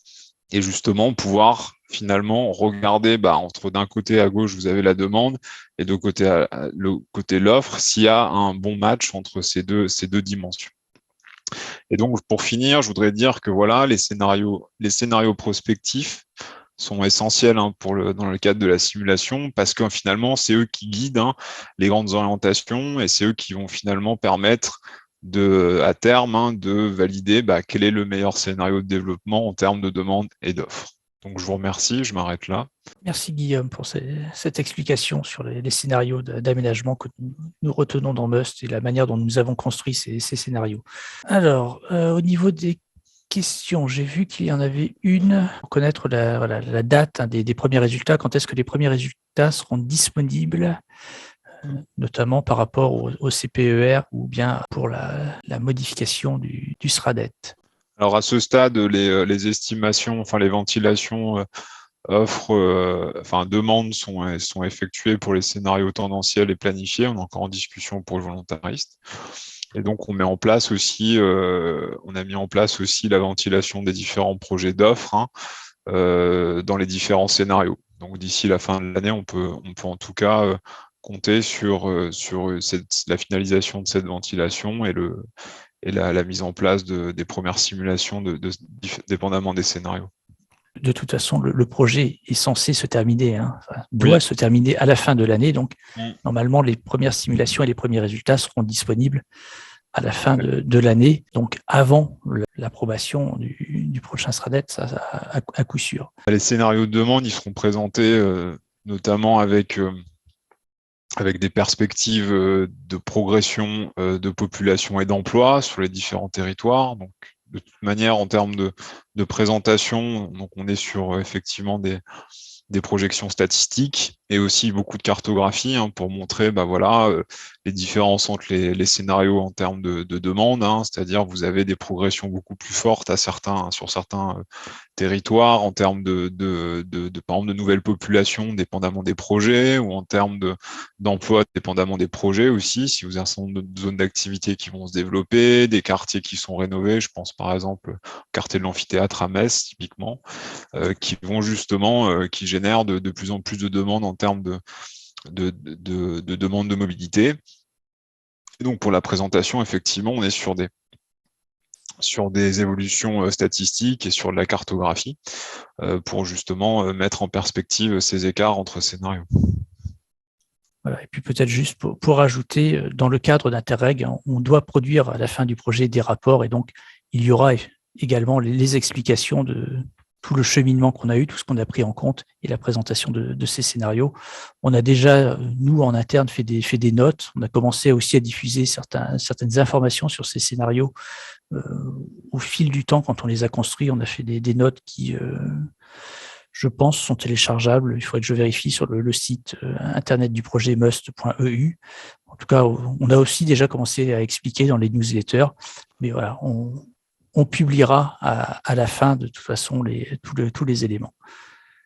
et justement pouvoir finalement regarder entre d'un côté à gauche, vous avez la demande, et de côté l'offre, s'il y a un bon match entre ces deux dimensions. Et donc, pour finir, je voudrais dire que voilà, les scénarios prospectifs sont essentiels dans le cadre de la simulation, parce que finalement, c'est eux qui guident les grandes orientations, et c'est eux qui vont finalement permettre à terme de valider quel est le meilleur scénario de développement en termes de demande et d'offres. Donc, je vous remercie, je m'arrête là. Merci Guillaume pour cette explication sur les scénarios d'aménagement que nous retenons dans Must et la manière dont nous avons construit ces scénarios. Alors, au niveau des questions, j'ai vu qu'il y en avait une pour connaître la date des premiers résultats. Quand est-ce que les premiers résultats seront disponibles, notamment par rapport au CPER ou bien pour la modification du SRADET? Alors, à ce stade, les estimations, les ventilations demandes sont effectuées pour les scénarios tendanciels et planifiés. On est encore en discussion pour le volontariste. Et donc, on a mis en place aussi la ventilation des différents projets d'offres dans les différents scénarios. Donc, d'ici la fin de l'année, on peut en tout cas compter sur la finalisation de cette ventilation et la mise en place des premières simulations dépendamment des scénarios. De toute façon, le projet est censé se terminer, doit se terminer à la fin de l'année. Donc, normalement, les premières simulations et les premiers résultats seront disponibles à la fin de l'année, donc avant l'approbation du prochain SRADET, à coup sûr. Les scénarios de demande, ils seront présentés notamment avec des perspectives de progression de population et d'emploi sur les différents territoires. Donc, de toute manière, en termes de présentation, donc on est sur effectivement des projections statistiques et aussi beaucoup de cartographie pour montrer les différences entre les scénarios en termes de demande, c'est-à-dire vous avez des progressions beaucoup plus fortes sur certains territoires en termes par exemple, de nouvelles populations dépendamment des projets, ou en termes d'emploi dépendamment des projets aussi, si vous avez un certain nombre de zones d'activité qui vont se développer, des quartiers qui sont rénovés, je pense par exemple au quartier de l'amphithéâtre à Metz typiquement, qui vont justement, qui génèrent de plus en plus de demandes en termes de demandes de mobilité. Et donc pour la présentation, effectivement, on est sur des évolutions statistiques et sur de la cartographie pour justement mettre en perspective ces écarts entre scénarios. Voilà. Et puis peut-être juste pour ajouter, dans le cadre d'Interreg, on doit produire à la fin du projet des rapports, et donc il y aura également les explications de tout le cheminement qu'on a eu, tout ce qu'on a pris en compte, et la présentation de ces scénarios. On a déjà, nous, en interne, fait des notes. On a commencé aussi à diffuser certaines informations sur ces scénarios au fil du temps. Quand on les a construits, on a fait des notes qui, je pense, sont téléchargeables. Il faudrait que je vérifie sur le site internet du projet must.eu. En tout cas, on a aussi déjà commencé à expliquer dans les newsletters. Mais voilà, on publiera à la fin, de toute façon, tous les éléments.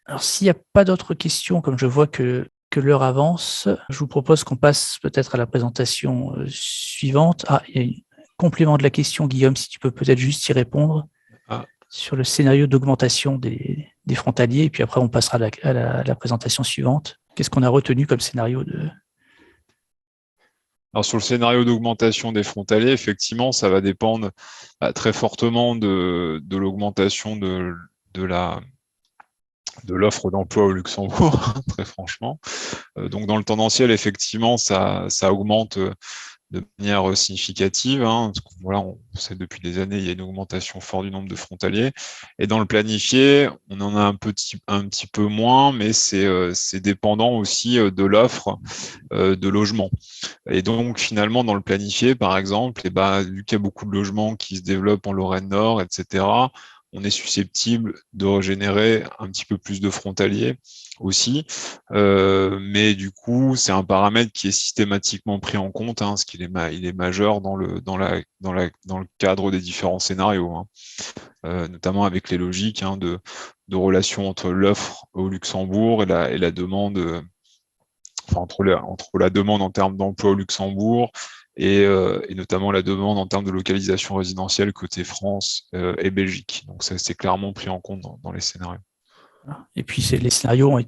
Alors, s'il n'y a pas d'autres questions, comme je vois que l'heure avance, je vous propose qu'on passe peut-être à la présentation suivante. Ah, il y a un complément de la question, Guillaume, si tu peux peut-être juste y répondre sur le scénario d'augmentation des frontaliers, et puis après, on passera à la présentation suivante. Qu'est-ce qu'on a retenu comme scénario Alors sur le scénario d'augmentation des frontaliers, effectivement, ça va dépendre très fortement de l'augmentation de l'offre d'emploi au Luxembourg, très franchement. Donc dans le tendanciel, effectivement, ça augmente de manière significative. Voilà, on sait depuis des années, il y a une augmentation forte du nombre de frontaliers. Et dans le planifié, on en a un petit peu moins, mais c'est dépendant aussi de l'offre de logement. Et donc, finalement, dans le planifié, par exemple, vu qu'il y a beaucoup de logements qui se développent en Lorraine Nord, etc., on est susceptible de régénérer un petit peu plus de frontaliers aussi. Mais du coup, c'est un paramètre qui est systématiquement pris en compte, parce qu'il il est majeur dans le cadre des différents scénarios, notamment avec les logiques de relation entre l'offre au Luxembourg et la demande, entre la demande en termes d'emploi au Luxembourg et notamment la demande en termes de localisation résidentielle côté France et Belgique. Donc ça, c'est clairement pris en compte dans les scénarios. Et puis les scénarios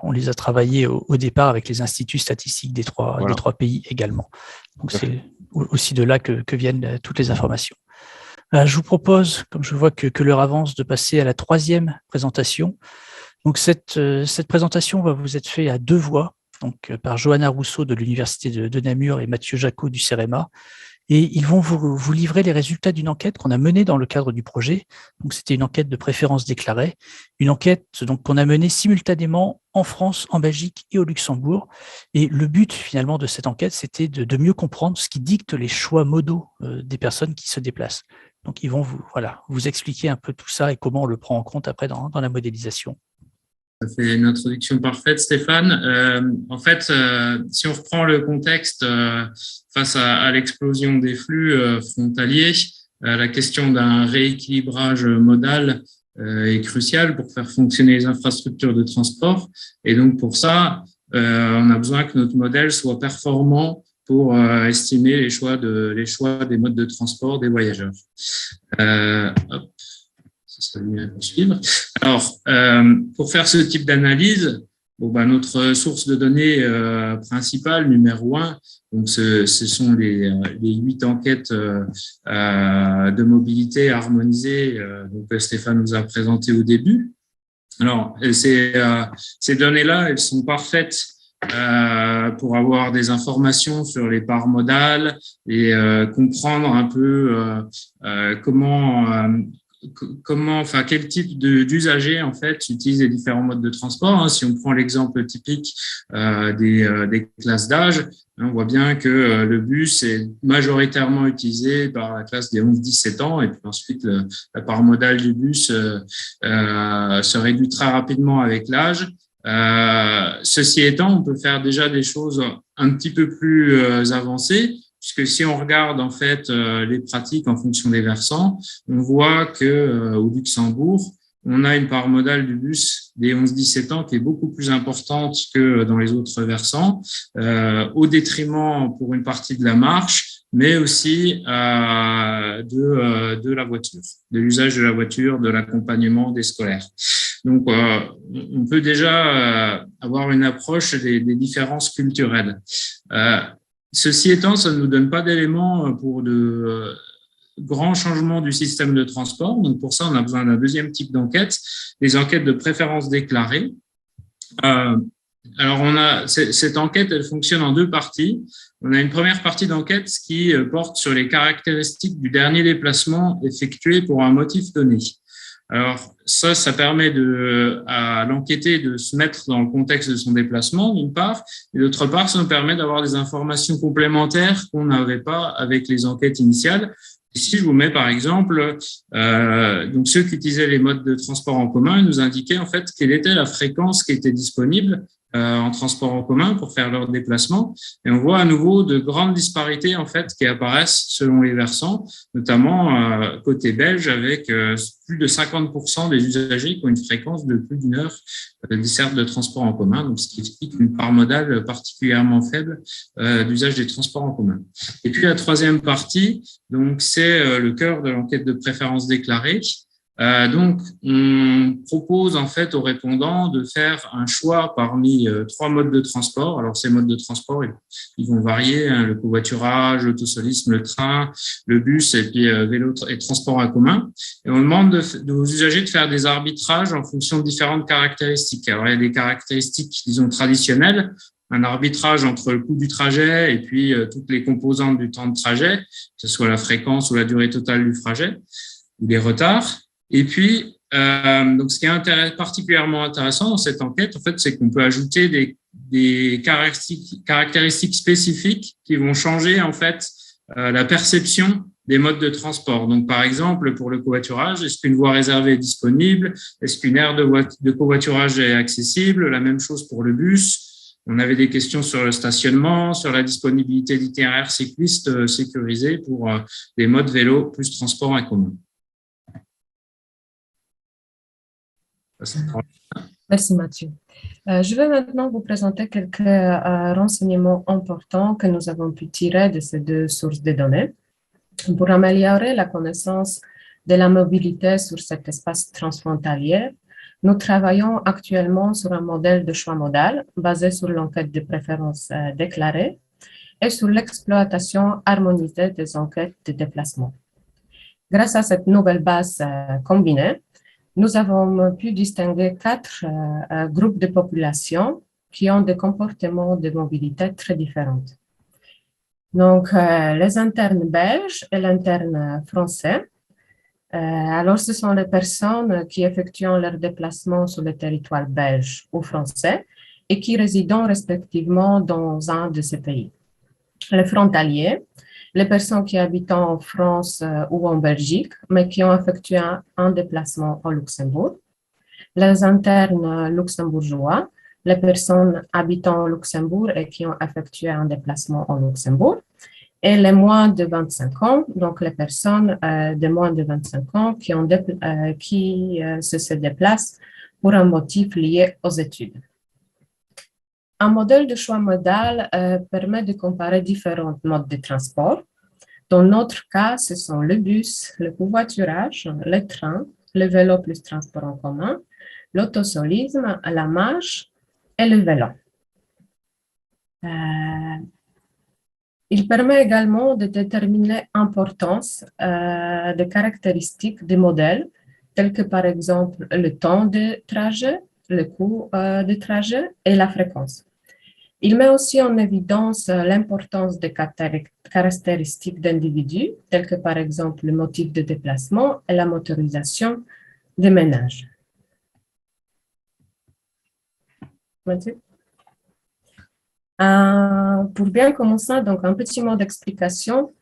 on les a travaillés au départ avec les instituts statistiques des trois pays également. Donc c'est aussi de là que viennent toutes les informations. Je vous propose, comme je vois que l'heure avance, de passer à la troisième présentation. Donc cette présentation va vous être faite à deux voix, donc par Johanna Rousseau de l'Université de Namur et Mathieu Jacot du CEREMA. Et ils vont vous livrer les résultats d'une enquête qu'on a menée dans le cadre du projet. Donc, c'était une enquête de préférence déclarée, une enquête qu'on a menée simultanément en France, en Belgique et au Luxembourg. Et le but, finalement, de cette enquête, c'était de mieux comprendre ce qui dicte les choix modaux des personnes qui se déplacent. Donc, ils vont vous expliquer un peu tout ça et comment on le prend en compte après dans la modélisation. Ça fait une introduction parfaite, Stéphane. En fait, si on reprend le contexte face à l'explosion des flux frontaliers, la question d'un rééquilibrage modal est cruciale pour faire fonctionner les infrastructures de transport. Et donc, pour ça, on a besoin que notre modèle soit performant pour estimer les choix des modes de transport des voyageurs. Suivre. Alors, pour faire ce type d'analyse, notre source de données principale, numéro 1, donc ce sont les 8 enquêtes de mobilité harmonisées que Stéphane nous a présentées au début. Alors, ces données-là, elles sont parfaites pour avoir des informations sur les parts modales et comprendre un peu quel type d'usagers en fait utilisent les différents modes de transport. Si on prend l'exemple typique des classes d'âge, on voit bien que le bus est majoritairement utilisé par la classe des 11-17 ans, et puis ensuite la part modale du bus se réduit très rapidement avec l'âge. Ceci étant, on peut faire déjà des choses un petit peu plus avancées, puisque si on regarde en fait les pratiques en fonction des versants, on voit que au Luxembourg, on a une part modale du bus des 11-17 ans qui est beaucoup plus importante que dans les autres versants, au détriment pour une partie de la marche, mais aussi de la voiture, de l'usage de la voiture, de l'accompagnement des scolaires. Donc, on peut déjà avoir une approche des différences culturelles. Ceci étant, ça ne nous donne pas d'éléments pour de grands changements du système de transport. Donc, pour ça, on a besoin d'un deuxième type d'enquête, des enquêtes de préférence déclarée. Alors, cette enquête, elle fonctionne en deux parties. On a une première partie d'enquête qui porte sur les caractéristiques du dernier déplacement effectué pour un motif donné. Alors, ça permet à l'enquêté de se mettre dans le contexte de son déplacement, d'une part, et d'autre part, ça nous permet d'avoir des informations complémentaires qu'on n'avait pas avec les enquêtes initiales. Ici, je vous mets par exemple, donc ceux qui utilisaient les modes de transport en commun, ils nous indiquaient en fait quelle était la fréquence qui était disponible en transport en commun pour faire leur déplacement. Et on voit à nouveau de grandes disparités en fait qui apparaissent selon les versants, notamment côté belge avec plus de 50% des usagers qui ont une fréquence de plus d'une heure desserte de transport en commun, donc ce qui explique une part modale particulièrement faible d'usage des transports en commun. Et puis la troisième partie, donc c'est le cœur de l'enquête de préférence déclarée. Donc, on propose en fait aux répondants de faire un choix parmi trois modes de transport. Alors, ces modes de transport, ils vont varier, hein, le covoiturage, l'autosolisme, le train, le bus et puis vélo et transport en commun. Et on demande aux usagers de faire des arbitrages en fonction de différentes caractéristiques. Alors, il y a des caractéristiques, disons, traditionnelles, un arbitrage entre le coût du trajet et puis toutes les composantes du temps de trajet, que ce soit la fréquence ou la durée totale du trajet, ou les retards. Et puis, donc, ce qui est particulièrement intéressant dans cette enquête, en fait, c'est qu'on peut ajouter des caractéristiques spécifiques qui vont changer, en fait, la perception des modes de transport. Donc, par exemple, pour le covoiturage, est-ce qu'une voie réservée est disponible? Est-ce qu'une aire de covoiturage est accessible? La même chose pour le bus. On avait des questions sur le stationnement, sur la disponibilité d'itinéraires cyclistes sécurisés pour des modes vélo plus transport en commun. Merci Mathieu. Je vais maintenant vous présenter quelques renseignements importants que nous avons pu tirer de ces deux sources de données. Pour améliorer la connaissance de la mobilité sur cet espace transfrontalier, nous travaillons actuellement sur un modèle de choix modal basé sur l'enquête de préférence déclarée et sur l'exploitation harmonisée des enquêtes de déplacement. Grâce à cette nouvelle base combinée, nous avons pu distinguer 4 groupes de population qui ont des comportements de mobilité très différents. Donc, les internes belges et l'interne français. Alors, ce sont les personnes qui effectuent leur déplacement sur le territoire belge ou français et qui résident respectivement dans un de ces pays. Les frontaliers, les personnes qui habitent en France ou en Belgique, mais qui ont effectué un déplacement au Luxembourg. Les internes luxembourgeois, les personnes habitant au Luxembourg et qui ont effectué un déplacement au Luxembourg. Et les moins de 25 ans, donc les personnes de moins de 25 ans qui se déplacent pour un motif lié aux études. Un modèle de choix modal permet de comparer différents modes de transport. Dans notre cas, ce sont le bus, le covoiturage, le train, le vélo plus transport en commun, l'autosolisme, la marche et le vélo. Il permet également de déterminer l'importance des caractéristiques des modèles, tels que par exemple le temps de trajet, le coût de trajet et la fréquence. Il met aussi en évidence l'importance des caractéristiques d'individus, telles que par exemple le motif de déplacement et la motorisation des ménages. Pour bien commencer, donc un petit mot d'explication.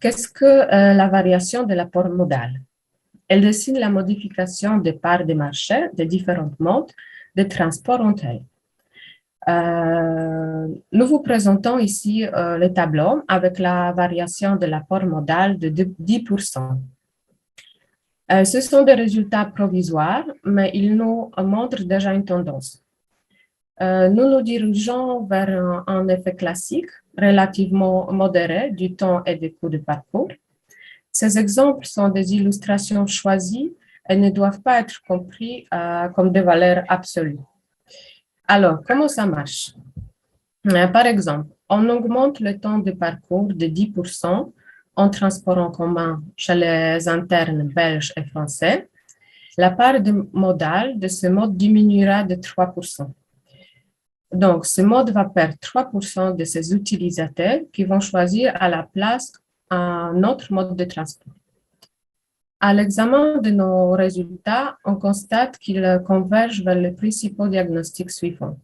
Qu'est-ce que la variation de l'apport modal? Elle dessine la modification des parts des marchés des différents modes de transport entre elles. Nous vous présentons ici le tableau avec la variation de l'apport modal de 10%. Ce sont des résultats provisoires, mais ils nous montrent déjà une tendance. Nous nous dirigeons vers un effet classique, relativement modéré du temps et des coûts de parcours. Ces exemples sont des illustrations choisies et ne doivent pas être compris comme des valeurs absolues. Alors, comment ça marche? Par exemple, on augmente le temps de parcours de 10% en transport en commun chez les internes belges et français. La part modale de ce mode diminuera de 3%. Donc, ce mode va perdre 3% de ses utilisateurs qui vont choisir à la place un autre mode de transport. À l'examen de nos résultats, on constate qu'ils convergent vers les principaux diagnostics suivants.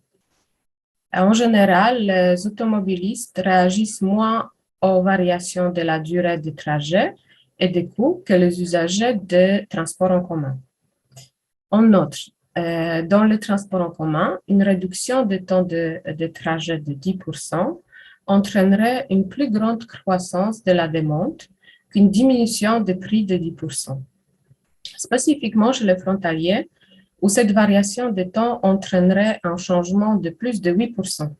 En général, les automobilistes réagissent moins aux variations de la durée du trajet et des coûts que les usagers de transport en commun. En outre, dans le transport en commun, une réduction du temps de trajet de 10% entraînerait une plus grande croissance de la demande qu'une diminution des prix de 10%. Spécifiquement chez les frontaliers, où cette variation de temps entraînerait un changement de plus de 8%.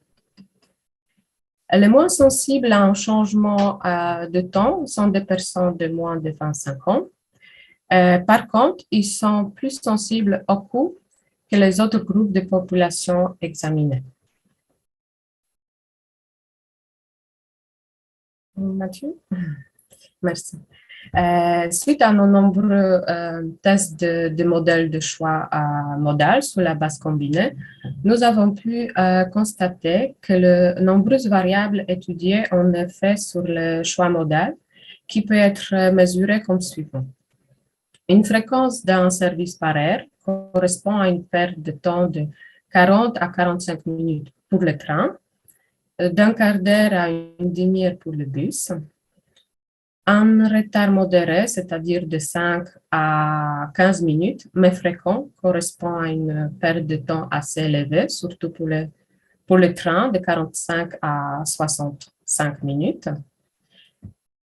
Les moins sensibles à un changement de temps sont des personnes de moins de 25 ans. Par contre, ils sont plus sensibles au coût que les autres groupes de population examinés. Mathieu? Merci. Suite à nos nombreux tests de modèles de choix modal sous la base combinée, nous avons pu constater que les nombreuses variables étudiées ont un effet sur le choix modal qui peut être mesuré comme suivant. Une fréquence d'un service par heure correspond à une perte de temps de 40 à 45 minutes pour le train, d'un quart d'heure à une demi-heure pour le bus. Un retard modéré, c'est-à-dire de 5 à 15 minutes, mais fréquent, correspond à une perte de temps assez élevée, surtout pour le train, de 45 à 65 minutes.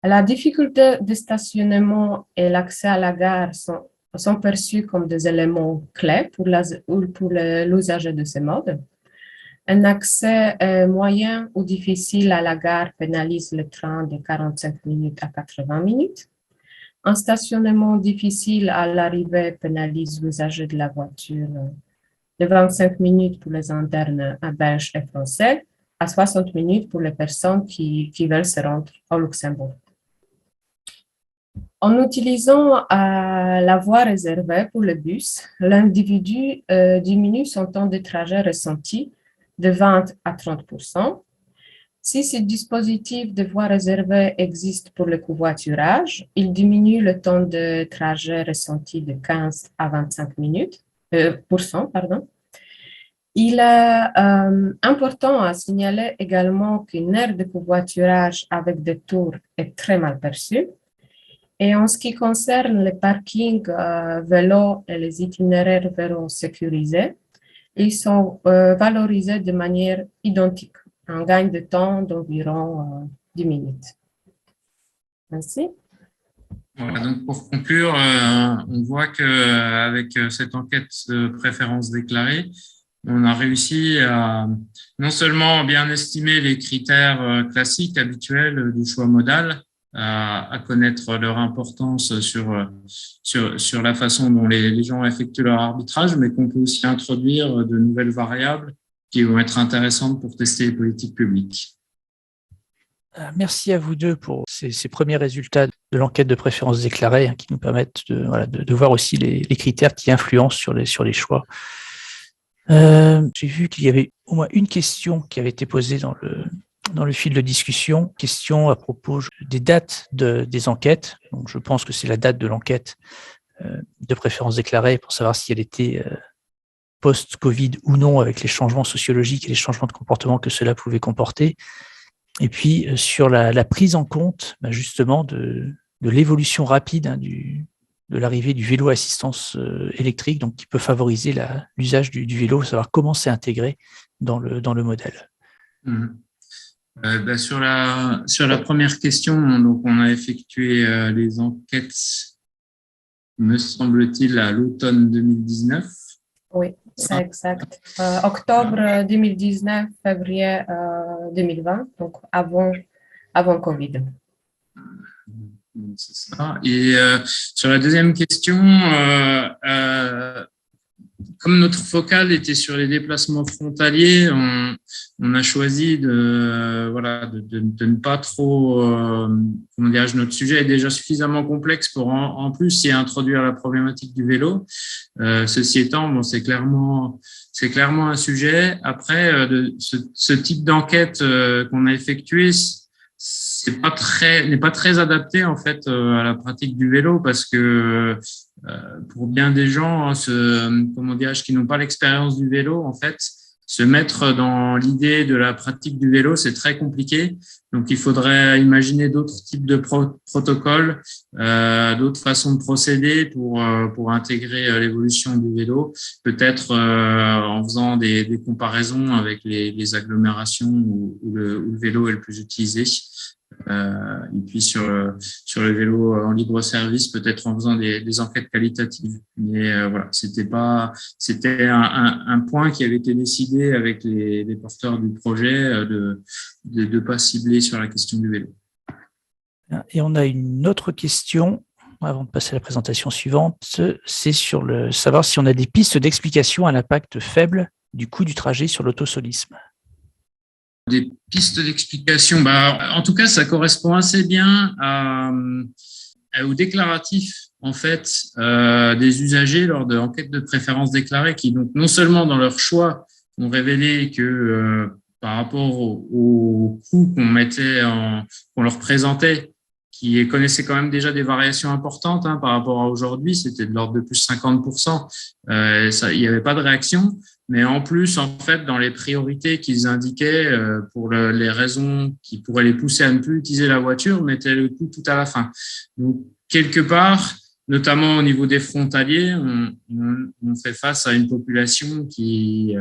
La difficulté de stationnement et l'accès à la gare sont perçus comme des éléments clés pour l'usager de ces modes. Un accès moyen ou difficile à la gare pénalise le train de 45 minutes à 80 minutes. Un stationnement difficile à l'arrivée pénalise l'usager de la voiture de 25 minutes pour les internes belges et français, à 60 minutes pour les personnes qui veulent se rendre au Luxembourg. En utilisant la voie réservée pour le bus, l'individu diminue son temps de trajet ressenti de 20 à 30%. Si ce dispositif de voie réservée existe pour le covoiturage, il diminue le temps de trajet ressenti de 15 à 25 minutes, pardon. Il est important à signaler également qu'une aire de covoiturage avec des tours est très mal perçue. Et en ce qui concerne les parkings vélos et les itinéraires vélos sécurisés, ils sont valorisés de manière identique, un gain de temps d'environ 10 minutes. Merci. Voilà, donc pour conclure, on voit qu'avec cette enquête de préférence déclarée, on a réussi à non seulement bien estimer les critères classiques habituels du choix modal, à connaître leur importance sur la façon dont les gens effectuent leur arbitrage, mais qu'on peut aussi introduire de nouvelles variables qui vont être intéressantes pour tester les politiques publiques. Merci à vous deux pour ces premiers résultats de l'enquête de préférence déclarée qui nous permettent de voir aussi les critères qui influencent sur les choix. J'ai vu qu'il y avait au moins une question qui avait été posée dans le fil de discussion, question à propos des dates des enquêtes. Donc, je pense que c'est la date de l'enquête de préférence déclarée pour savoir si elle était post-Covid ou non, avec les changements sociologiques et les changements de comportement que cela pouvait comporter. Et puis, sur la prise en compte, justement, de l'évolution rapide de de l'arrivée du vélo à assistance électrique, donc qui peut favoriser l'usage du vélo, savoir comment c'est intégré dans le modèle. Sur la première question, donc on a effectué les enquêtes, me semble-t-il, à l'automne 2019. Oui, c'est exact. Octobre 2019, février 2020, donc avant Covid. C'est ça. Et sur la deuxième question, comme notre focale était sur les déplacements frontaliers, on a choisi de ne pas trop, comment dirais-je, notre sujet est déjà suffisamment complexe pour en plus y introduire la problématique du vélo. Ceci étant, bon, c'est clairement un sujet. Après, ce type d'enquête qu'on a effectué, n'est pas très adapté en fait à la pratique du vélo, parce que pour bien des gens, comment dirais-je, qui n'ont pas l'expérience du vélo, en fait, se mettre dans l'idée de la pratique du vélo, c'est très compliqué. Donc, il faudrait imaginer d'autres types de protocoles, d'autres façons de procéder pour intégrer l'évolution du vélo, peut-être en faisant des comparaisons avec les agglomérations où le vélo est le plus utilisé. Et puis sur le vélo en libre service, peut-être en faisant des enquêtes qualitatives. Mais voilà, c'était un point qui avait été décidé avec les porteurs du projet de pas cibler sur la question du vélo. Et on a une autre question avant de passer à la présentation suivante, c'est sur savoir si on a des pistes d'explication à l'impact faible du coût du trajet sur l'autosolisme. Des pistes d'explication, en tout cas, ça correspond assez bien au déclaratif en fait des usagers lors de enquêtes de préférence déclarées, qui donc non seulement dans leur choix ont révélé que par rapport au coût qu'on leur présentait, qui connaissait quand même déjà des variations importantes par rapport à aujourd'hui, c'était de l'ordre de plus 50%. Il n'y avait pas de réaction. Mais en plus, en fait, dans les priorités qu'ils indiquaient pour les raisons qui pourraient les pousser à ne plus utiliser la voiture, mettaient le coût tout à la fin. Donc, quelque part, notamment au niveau des frontaliers, on fait face à une population qui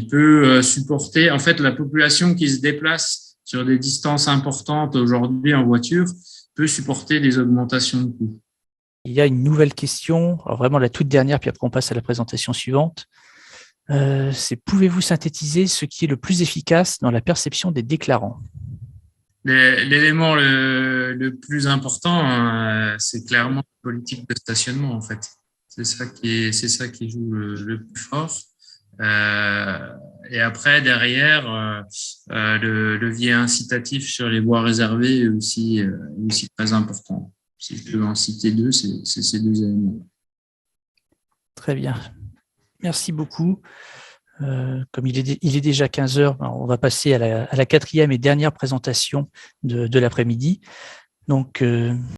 peut supporter. En fait, la population qui se déplace sur des distances importantes aujourd'hui en voiture peut supporter des augmentations de coûts. Il y a une nouvelle question, alors vraiment la toute dernière, puis après on passe à la présentation suivante. C'est pouvez-vous synthétiser ce qui est le plus efficace dans la perception des déclarants? L'élément le plus important, c'est clairement la politique de stationnement en fait. C'est ça qui joue le plus fort. Et après derrière, le levier incitatif sur les voies réservées est aussi très important. Si je peux en citer deux, c'est ces deux éléments. Très bien. Merci beaucoup. Comme il est déjà 15 heures, on va passer à la quatrième et dernière présentation de l'après-midi. Donc,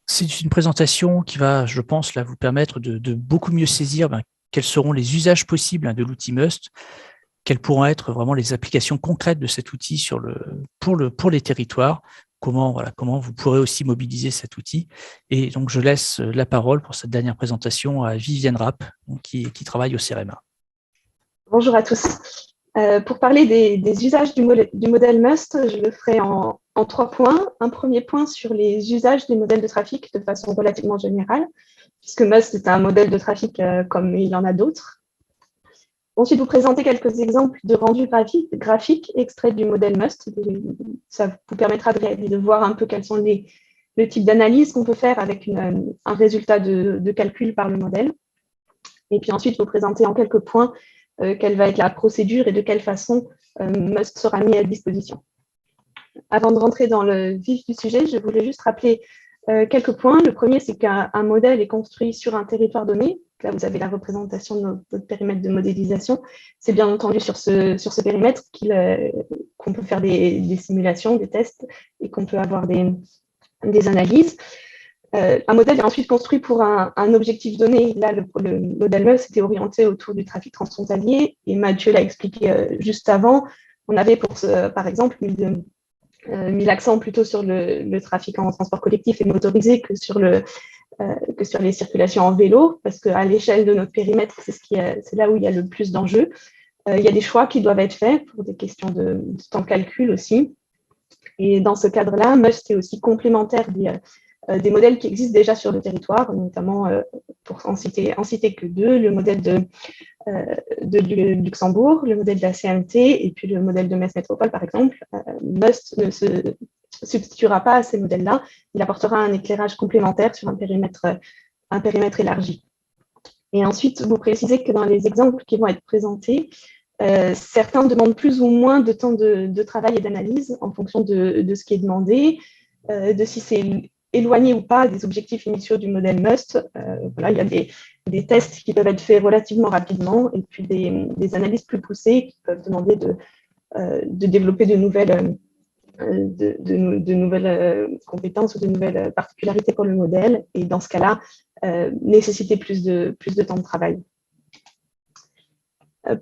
c'est une présentation qui va, je pense, là, vous permettre de beaucoup mieux saisir quels seront les usages possibles de l'outil Must, quelles pourront être vraiment les applications concrètes de cet outil pour les territoires, comment vous pourrez aussi mobiliser cet outil. Et donc, je laisse la parole pour cette dernière présentation à Viviane Rapp, qui travaille au CEREMA. Bonjour à tous. Pour parler des usages du modèle Must, je le ferai en 3 points. Un premier point sur les usages du modèle de trafic de façon relativement générale, puisque Must est un modèle de trafic comme il y en a d'autres. Ensuite, vous présenter quelques exemples de rendus graphiques extraits du modèle Must. Ça vous permettra de voir un peu quels sont le type d'analyse qu'on peut faire avec un résultat de calcul par le modèle. Et puis ensuite, vous présenter en quelques points quelle va être la procédure et de quelle façon Must sera mis à disposition. Avant de rentrer dans le vif du sujet, je voulais juste rappeler quelques points. Le premier, c'est qu'un modèle est construit sur un territoire donné. Là, vous avez la représentation de notre périmètre de modélisation. C'est bien entendu sur ce périmètre qu'on peut faire des simulations, des tests et qu'on peut avoir des analyses. Un modèle est ensuite construit pour un objectif donné. Là, le modèle Must était orienté autour du trafic transfrontalier et Mathieu l'a expliqué juste avant. On avait, par exemple, mis l'accent plutôt sur le trafic en transport collectif et motorisé que sur le que sur les circulations en vélo, parce qu'à l'échelle de notre périmètre, c'est là où il y a le plus d'enjeux. Il y a des choix qui doivent être faits pour des questions de temps de calcul aussi. Et dans ce cadre-là, Must est aussi complémentaire des modèles qui existent déjà sur le territoire, notamment, pour en citer que deux, le modèle de Luxembourg, le modèle de la CMT et puis le modèle de Metz Métropole, par exemple. Must ne se substituera pas à ces modèles-là, il apportera un éclairage complémentaire sur un périmètre élargi. Et ensuite, vous précisez que dans les exemples qui vont être présentés, certains demandent plus ou moins de temps de travail et d'analyse en fonction de ce qui est demandé, de si c'est éloigné ou pas des objectifs initiaux du modèle Must. Voilà, il y a des tests qui peuvent être faits relativement rapidement et puis des analyses plus poussées qui peuvent demander de développer de nouvelles compétences ou de nouvelles particularités pour le modèle, et dans ce cas-là, nécessiter plus de temps de travail.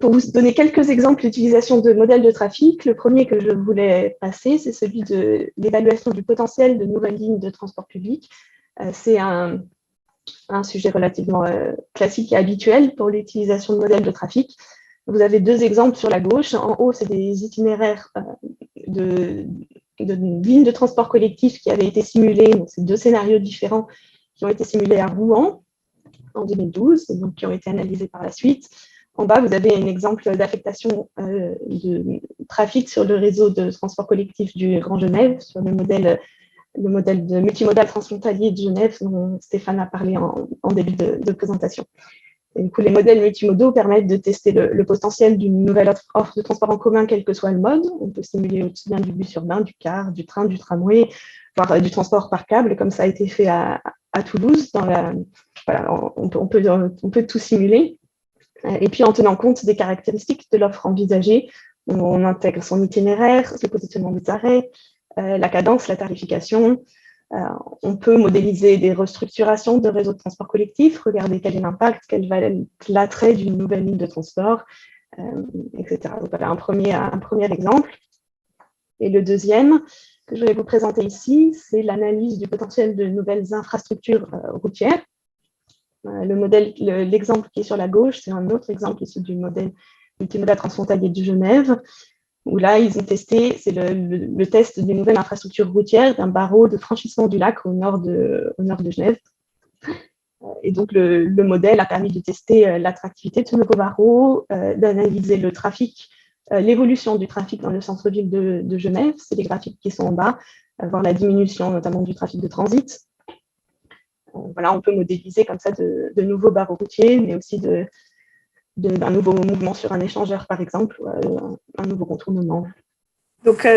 Pour vous donner quelques exemples d'utilisation de modèles de trafic, le premier que je voulais passer, c'est celui de l'évaluation du potentiel de nouvelles lignes de transport public. C'est un sujet relativement classique et habituel pour l'utilisation de modèles de trafic. Vous avez deux exemples sur la gauche. En haut, c'est des itinéraires de lignes de transport collectif qui avaient été simulés. Donc, c'est deux scénarios différents qui ont été simulés à Rouen en 2012, donc qui ont été analysés par la suite. En bas, vous avez un exemple d'affectation de trafic sur le réseau de transport collectif du Grand Genève, sur le modèle de multimodal transfrontalier de Genève dont Stéphane a parlé en début de présentation. Et du coup, les modèles multimodaux permettent de tester le potentiel d'une nouvelle offre de transport en commun, quel que soit le mode. On peut simuler aussi bien du bus urbain, du car, du train, du tramway, voire du transport par câble, comme ça a été fait à Toulouse. Voilà, on peut tout simuler. Et puis, en tenant compte des caractéristiques de l'offre envisagée, on intègre son itinéraire, le positionnement des arrêts, la cadence, la tarification. On peut modéliser des restructurations de réseaux de transport collectif, regarder quel est l'impact, quel va être l'attrait d'une nouvelle ligne de transport, etc. Donc, voilà un premier exemple. Et le deuxième que je vais vous présenter ici, c'est l'analyse du potentiel de nouvelles infrastructures routières. L'exemple qui est sur la gauche, c'est un autre exemple issu du modèle multimodal transfrontalier de Genève, où là, ils ont testé, c'est le test des nouvelles infrastructures routières d'un barreau de franchissement du lac au nord de Genève. Et donc, le modèle a permis de tester l'attractivité de ce nouveau barreau, d'analyser le trafic, l'évolution du trafic dans le centre-ville de Genève, c'est les graphiques qui sont en bas, voir la diminution notamment du trafic de transit. Voilà, on peut modéliser comme ça de nouveaux barreaux routiers, mais aussi d'un nouveau mouvement sur un échangeur, par exemple, un nouveau contournement. Donc,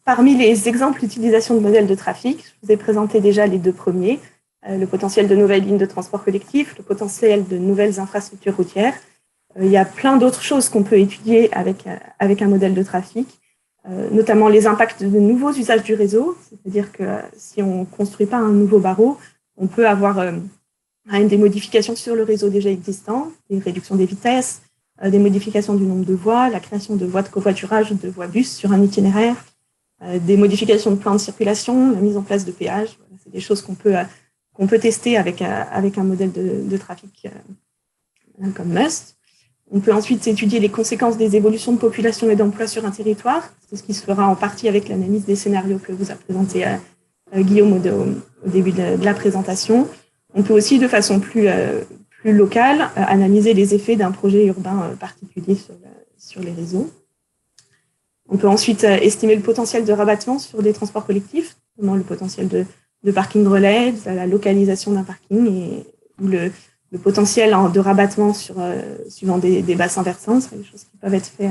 parmi les exemples d'utilisation de modèles de trafic, je vous ai présenté déjà les deux premiers, le potentiel de nouvelles lignes de transport collectif, le potentiel de nouvelles infrastructures routières. Il y a plein d'autres choses qu'on peut étudier avec un modèle de trafic, notamment les impacts de nouveaux usages du réseau, c'est-à-dire que si on ne construit pas un nouveau barreau, on peut avoir des modifications sur le réseau déjà existant, des réductions des vitesses, des modifications du nombre de voies, la création de voies de covoiturage ou de voies bus sur un itinéraire, des modifications de plans de circulation, la mise en place de péages. Voilà, c'est des choses qu'on peut tester avec un modèle de trafic comme Must. On peut ensuite étudier les conséquences des évolutions de population et d'emploi sur un territoire. C'est ce qui se fera en partie avec l'analyse des scénarios que vous a présenté Guillaume au début de la présentation. On peut aussi, de façon plus locale, analyser les effets d'un projet urbain particulier sur les réseaux. On peut ensuite estimer le potentiel de rabattement sur des transports collectifs, notamment le potentiel de parking relais, de la localisation d'un parking, ou le potentiel de rabattement suivant des bassins versants. C'est des choses qui peuvent être faites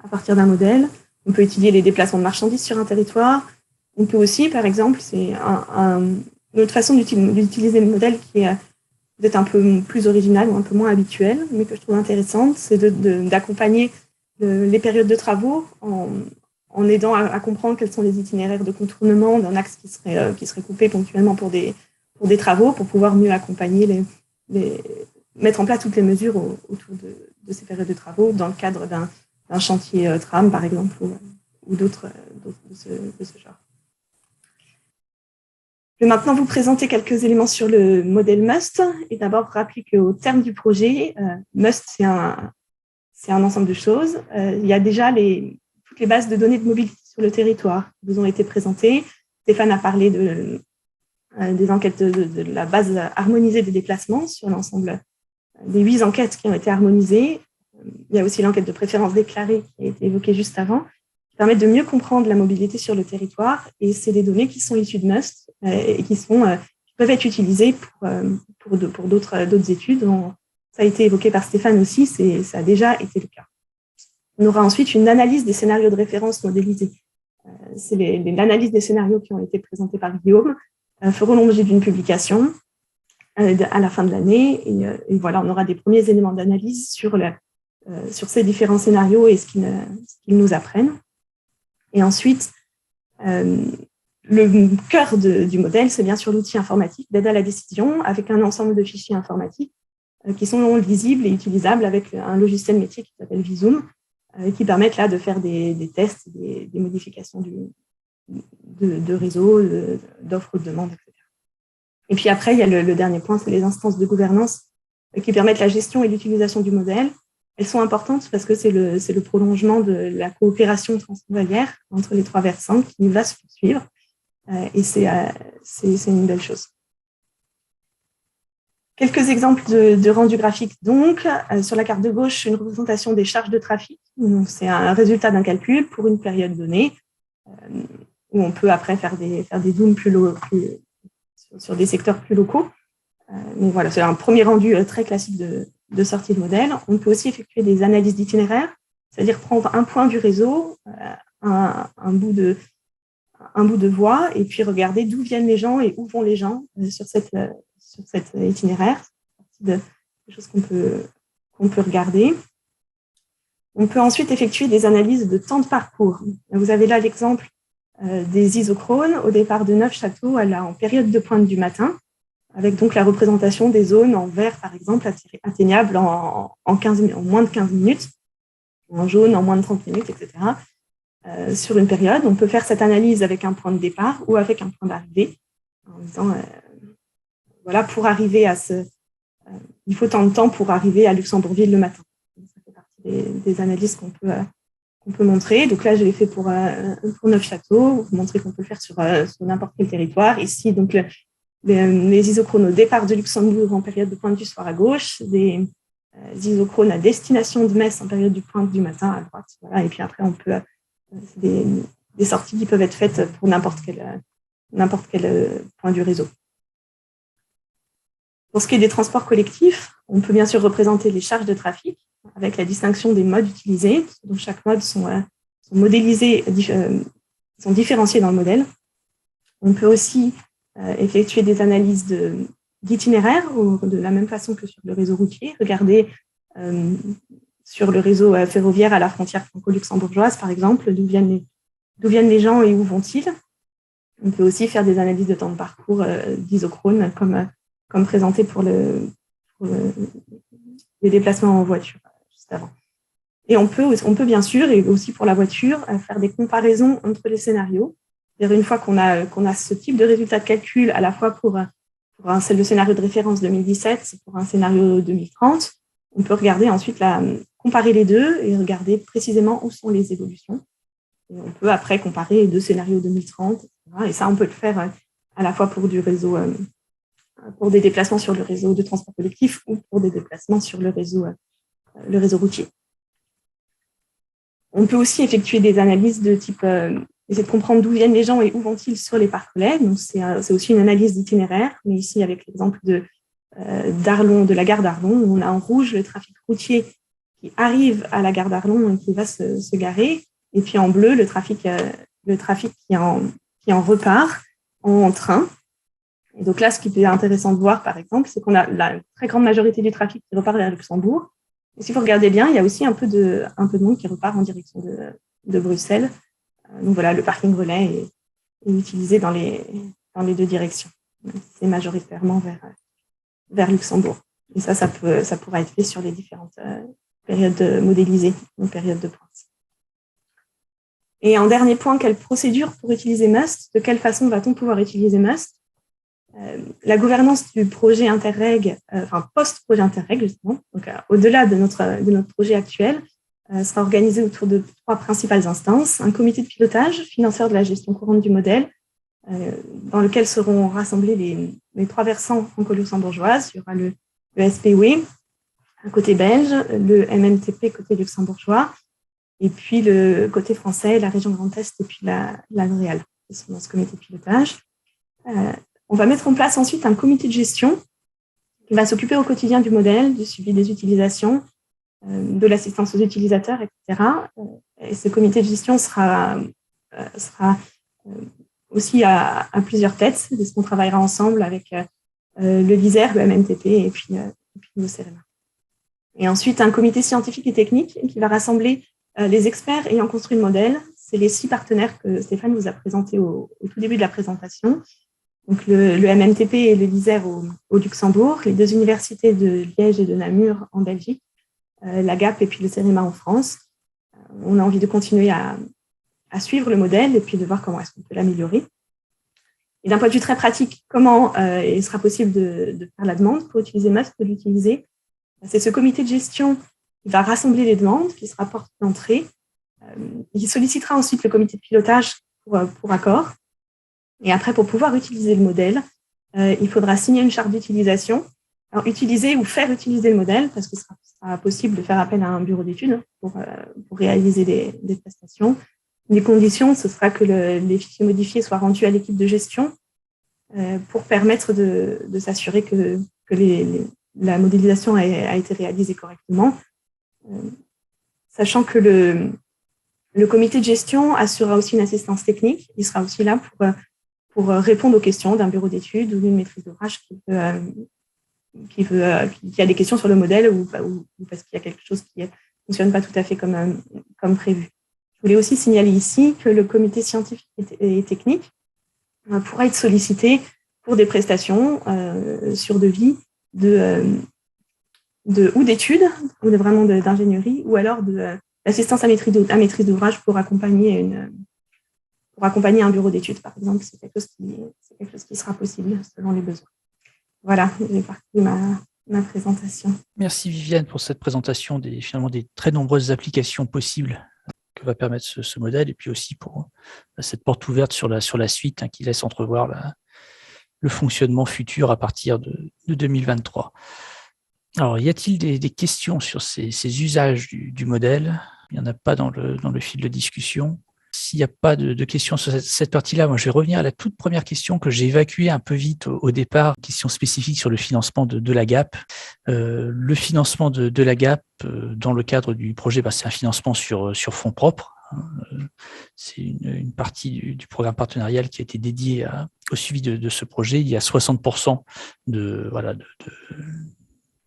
à partir d'un modèle. On peut étudier les déplacements de marchandises sur un territoire. On peut aussi, par exemple, c'est une autre façon d'utiliser le modèle qui est peut-être un peu plus originale ou un peu moins habituelle, mais que je trouve intéressante, c'est d'accompagner les périodes de travaux en aidant à comprendre quels sont les itinéraires de contournement d'un axe qui serait coupé ponctuellement pour des travaux, pour pouvoir mieux accompagner mettre en place toutes les mesures autour de ces périodes de travaux dans le cadre d'un chantier tram, par exemple, ou d'autres de ce genre. Je vais maintenant vous présenter quelques éléments sur le modèle MUST et d'abord rappeler qu'au terme du projet, MUST, c'est un ensemble de choses. Il y a déjà toutes les bases de données de mobilité sur le territoire qui vous ont été présentées. Stéphane a parlé des enquêtes de la base harmonisée des déplacements sur l'ensemble des 8 enquêtes qui ont été harmonisées. Il y a aussi l'enquête de préférence déclarée qui a été évoquée juste avant, qui permet de mieux comprendre la mobilité sur le territoire. Et c'est des données qui sont issues de MUST et qui peuvent être utilisées pour d'autres études. Ça a été évoqué par Stéphane aussi, ça a déjà été le cas. On aura ensuite une analyse des scénarios de référence modélisés. C'est l'analyse des scénarios qui ont été présentés par Guillaume, feront l'objet d'une publication à la fin de l'année. Et voilà, on aura des premiers éléments d'analyse sur ces différents scénarios et ce qu'ils nous apprennent. Et ensuite, le cœur du modèle, c'est bien sûr l'outil informatique d'aide à la décision avec un ensemble de fichiers informatiques qui sont lisibles et utilisables avec un logiciel métier qui s'appelle Visum, qui permettent là de faire des tests, des modifications de réseau, d'offres, de demandes, etc. Et puis après, il y a le dernier point, c'est les instances de gouvernance qui permettent la gestion et l'utilisation du modèle. Elles sont importantes parce que c'est le prolongement de la coopération transfrontalière entre les 3 versants qui va se poursuivre. Et c'est une belle chose. Quelques exemples de rendu graphique. Donc, sur la carte de gauche, une représentation des charges de trafic. C'est un résultat d'un calcul pour une période donnée, où on peut après faire des zooms sur des secteurs plus locaux. Mais voilà, c'est un premier rendu très classique de sortie de modèle. On peut aussi effectuer des analyses d'itinéraire, c'est-à-dire prendre un point du réseau, un bout de voie, et puis regarder d'où viennent les gens et où vont les gens sur cet itinéraire. C'est des choses qu'on peut regarder. On peut ensuite effectuer des analyses de temps de parcours. Vous avez là l'exemple des isochrones au départ de Neufchâteau en période de pointe du matin, avec donc la représentation des zones en vert, par exemple, atteignables en moins de 15 minutes, en jaune en moins de 30 minutes, etc. Sur une période, on peut faire cette analyse avec un point de départ ou avec un point d'arrivée, en disant, voilà, pour arriver il faut tant de temps pour arriver à Luxembourgville le matin. Ça fait partie des analyses qu'on peut montrer. Donc là, je l'ai fait pour Neufchâteau, vous montrer qu'on peut le faire sur n'importe quel territoire. Ici, donc, les isochrones au départ de Luxembourg en période de pointe du soir à gauche, des isochrones à destination de Metz en période du pointe du matin à droite. Voilà. Et puis après, on peut des sorties qui peuvent être faites pour n'importe quel point du réseau. Pour ce qui est des transports collectifs, on peut bien sûr représenter les charges de trafic avec la distinction des modes utilisés. Donc chaque mode sont modélisés, sont différenciés dans le modèle. On peut aussi effectuer des analyses d'itinéraires de la même façon que sur le réseau routier. Regardez sur le réseau ferroviaire à la frontière franco-luxembourgeoise, par exemple, d'où viennent les gens et où vont-ils. On peut aussi faire des analyses de temps de parcours d'isochrones comme présenté pour les déplacements en voiture juste avant. Et on peut bien sûr, et aussi pour la voiture, faire des comparaisons entre les scénarios. C'est-à-dire une fois qu'on a ce type de résultat de calcul, à la fois pour le scénario de référence 2017, pour un scénario 2030, on peut regarder ensuite comparer les deux et regarder précisément où sont les évolutions. Et on peut après comparer les deux scénarios 2030, etc. Et ça, on peut le faire à la fois pour du réseau, pour des déplacements sur le réseau de transport collectif ou pour des déplacements sur le réseau routier. On peut aussi effectuer des analyses de type essayer de comprendre d'où viennent les gens et où vont-ils sur les parcours. Donc c'est aussi une analyse d'itinéraire, mais ici avec l'exemple d'Arlon, de la gare d'Arlon, où on a en rouge le trafic routier qui arrive à la gare d'Arlon et qui va se garer, et puis en bleu le trafic qui en repart en train. Et donc là, ce qui est intéressant de voir, par exemple, c'est qu'on a la très grande majorité du trafic qui repart vers Luxembourg. Et si vous regardez bien, il y a aussi un peu de monde qui repart en direction de Bruxelles. Donc voilà, le parking relais est utilisé dans les deux directions. C'est majoritairement vers Luxembourg. Et ça pourra être fait sur les différentes périodes modélisées, ou périodes de pointe. Et en dernier point, quelle procédure pour utiliser MUST? De quelle façon va-t-on pouvoir utiliser MUST? La gouvernance du projet Interreg, post-projet Interreg justement, donc au-delà de notre projet actuel, sera organisée autour de 3 principales instances. Un comité de pilotage, financeur de la gestion courante du modèle, dans lequel seront rassemblés les 3 versants franco-luxembourgeoises. Il y aura le SPW, côté belge, le MMTP, côté luxembourgeois, et puis le côté français, la région Grand Est, et puis la L'Oréal, qui sont dans ce comité de pilotage. On va mettre en place ensuite un comité de gestion qui va s'occuper au quotidien du modèle, du suivi des utilisations, de l'assistance aux utilisateurs, etc. Et ce comité de gestion sera aussi à plusieurs têtes, puisqu'on travaillera ensemble avec le LISER, le MMTP et puis le CEREMA. Et ensuite, un comité scientifique et technique qui va rassembler les experts ayant construit le modèle. C'est les 6 partenaires que Stéphane vous a présentés au tout début de la présentation. Donc le MMTP et le LISER au Luxembourg, les 2 universités de Liège et de Namur en Belgique, la GAP et puis le CEREMA en France. On a envie de continuer à suivre le modèle et puis de voir comment est-ce qu'on peut l'améliorer. Et d'un point de vue très pratique, comment il sera possible de faire la demande pour utiliser MUST, de l'utiliser. C'est ce comité de gestion qui va rassembler les demandes, qui sera porte d'entrée. Il sollicitera ensuite le comité de pilotage pour accord. Et après, pour pouvoir utiliser le modèle, il faudra signer une charte d'utilisation. Alors, utiliser ou faire utiliser le modèle, parce que ce sera possible de faire appel à un bureau d'études pour réaliser des prestations. Les conditions, ce sera que les fichiers modifiés soient rendus à l'équipe de gestion pour permettre de s'assurer que la modélisation a été réalisée correctement. Sachant que le comité de gestion assurera aussi une assistance technique. Il sera aussi là pour répondre aux questions d'un bureau d'études ou d'une maîtrise d'ouvrage qui a des questions sur le modèle ou parce qu'il y a quelque chose qui ne fonctionne pas tout à fait comme prévu. Je voulais aussi signaler ici que le comité scientifique et technique pourra être sollicité pour des prestations sur devis ou d'études, ou vraiment d'ingénierie, ou alors d'assistance à maîtrise d'ouvrage pour accompagner un bureau d'études, par exemple. C'est quelque chose qui sera possible selon les besoins. Voilà, j'ai parti ma présentation. Merci Viviane pour cette présentation finalement des très nombreuses applications possibles que va permettre ce modèle, et puis aussi pour cette porte ouverte sur la suite qui laisse entrevoir le fonctionnement futur à partir de 2023. Alors, y a-t-il des questions sur ces usages du modèle? Il n'y en a pas dans le fil de discussion. S'il n'y a pas de questions sur cette partie-là, moi, je vais revenir à la toute première question que j'ai évacuée un peu vite au départ, question spécifique sur le financement de la GAP. Le financement de la GAP, dans le cadre du projet, c'est un financement sur fonds propres. C'est une partie du programme partenarial qui a été dédiée au suivi de ce projet. Il y a 60% de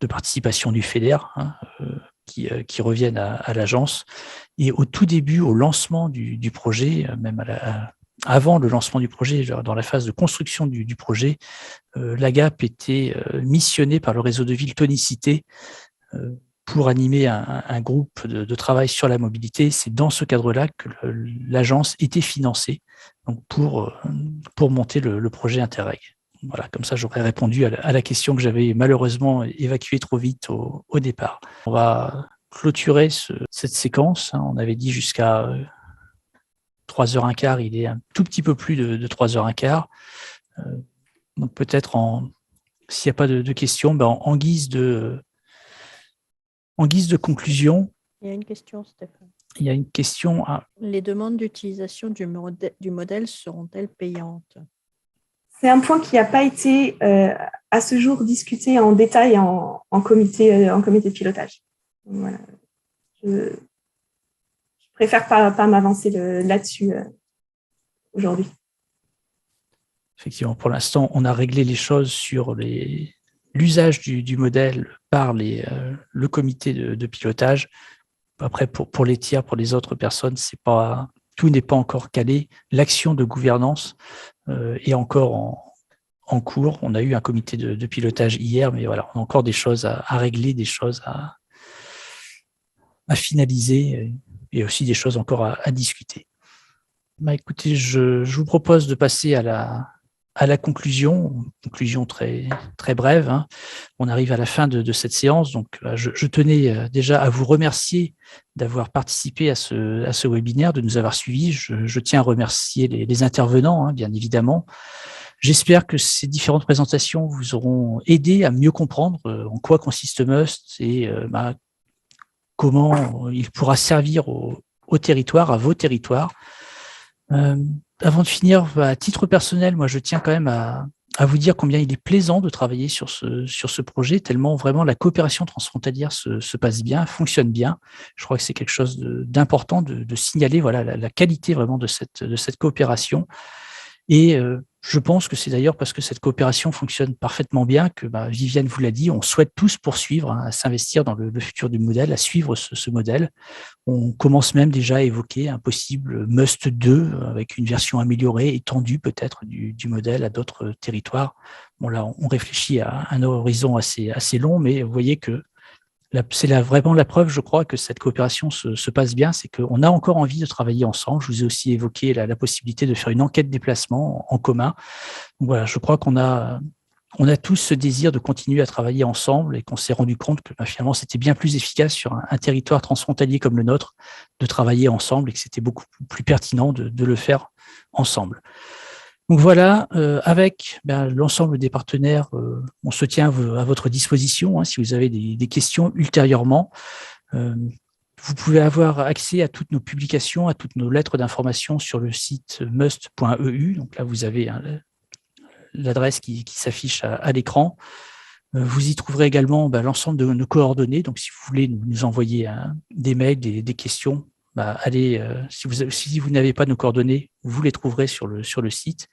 participation du FEDER qui reviennent à l'agence. Et au tout début, au lancement du projet, même avant le lancement du projet, dans la phase de construction du projet, la GAP était missionnée par le réseau de villes Tonicité pour animer un groupe de travail sur la mobilité. C'est dans ce cadre-là que l'agence était financée donc pour monter le projet Interreg. Voilà, comme ça, j'aurais répondu à la question que j'avais malheureusement évacuée trop vite au départ. On va clôturer cette séquence. On avait dit jusqu'à 3h15, il est un tout petit peu plus de 3h15. Donc peut-être, s'il n'y a pas de questions, en guise de conclusion. Il y a une question, Stéphane. Il y a une question. Les demandes d'utilisation du modèle seront-elles payantes? C'est un point qui n'a pas été à ce jour discuté en détail en comité de pilotage. Voilà. Je préfère pas m'avancer là-dessus aujourd'hui. Effectivement, pour l'instant, on a réglé les choses sur l'usage du modèle par le comité de pilotage. Après, pour les tiers, pour les autres personnes, tout n'est pas encore calé. L'action de gouvernance est encore en cours. On a eu un comité de pilotage hier, mais voilà, on a encore des choses à régler, des choses à finaliser et aussi des choses encore à discuter. Écoutez, je vous propose de passer à à la conclusion très, très brève, hein. On arrive à la fin de cette séance, donc je tenais déjà à vous remercier d'avoir participé à ce webinaire, de nous avoir suivis. Je tiens à remercier les intervenants, hein, bien évidemment. J'espère que ces différentes présentations vous auront aidé à mieux comprendre en quoi consiste Must et comment il pourra servir au territoire, à vos territoires. Avant de finir, à titre personnel, moi, je tiens quand même à vous dire combien il est plaisant de travailler sur ce projet, tellement vraiment la coopération transfrontalière se passe bien, fonctionne bien. Je crois que c'est quelque chose d'important de signaler voilà, la qualité vraiment de cette coopération. Et je pense que c'est d'ailleurs parce que cette coopération fonctionne parfaitement bien que Viviane vous l'a dit, on souhaite tous poursuivre, hein, à s'investir dans le futur du modèle, à suivre ce modèle. On commence même déjà à évoquer un possible Must 2 avec une version améliorée, étendue peut-être du modèle à d'autres territoires. Bon, là, on réfléchit à un horizon assez long, mais vous voyez que c'est vraiment la preuve, je crois, que cette coopération se passe bien, c'est qu'on a encore envie de travailler ensemble. Je vous ai aussi évoqué la possibilité de faire une enquête déplacement en commun. Donc voilà, je crois qu'on a tous ce désir de continuer à travailler ensemble et qu'on s'est rendu compte que finalement, c'était bien plus efficace sur un territoire transfrontalier comme le nôtre de travailler ensemble et que c'était beaucoup plus pertinent de le faire ensemble. Donc voilà, avec l'ensemble des partenaires, on se tient à votre disposition, hein, si vous avez des questions ultérieurement. Vous pouvez avoir accès à toutes nos publications, à toutes nos lettres d'information sur le site must.eu. Donc là, vous avez l'adresse qui s'affiche à l'écran. Vous y trouverez également l'ensemble de nos coordonnées. Donc si vous voulez nous envoyer des mails, des questions, allez, si vous n'avez pas nos coordonnées, vous les trouverez sur le site.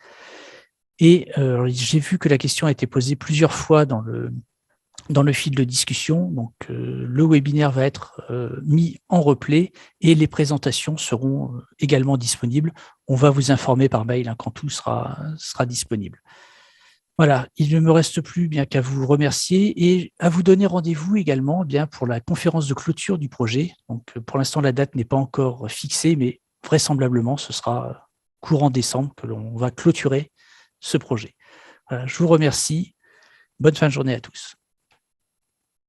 Et j'ai vu que la question a été posée plusieurs fois dans le fil de discussion. Donc, le webinaire va être mis en replay et les présentations seront également disponibles. On va vous informer par mail, hein, quand tout sera disponible. Voilà, il ne me reste plus bien qu'à vous remercier et à vous donner rendez-vous également pour la conférence de clôture du projet. Donc, pour l'instant, la date n'est pas encore fixée, mais vraisemblablement, ce sera courant décembre que l'on va clôturer ce projet. Voilà, je vous remercie. Bonne fin de journée à tous.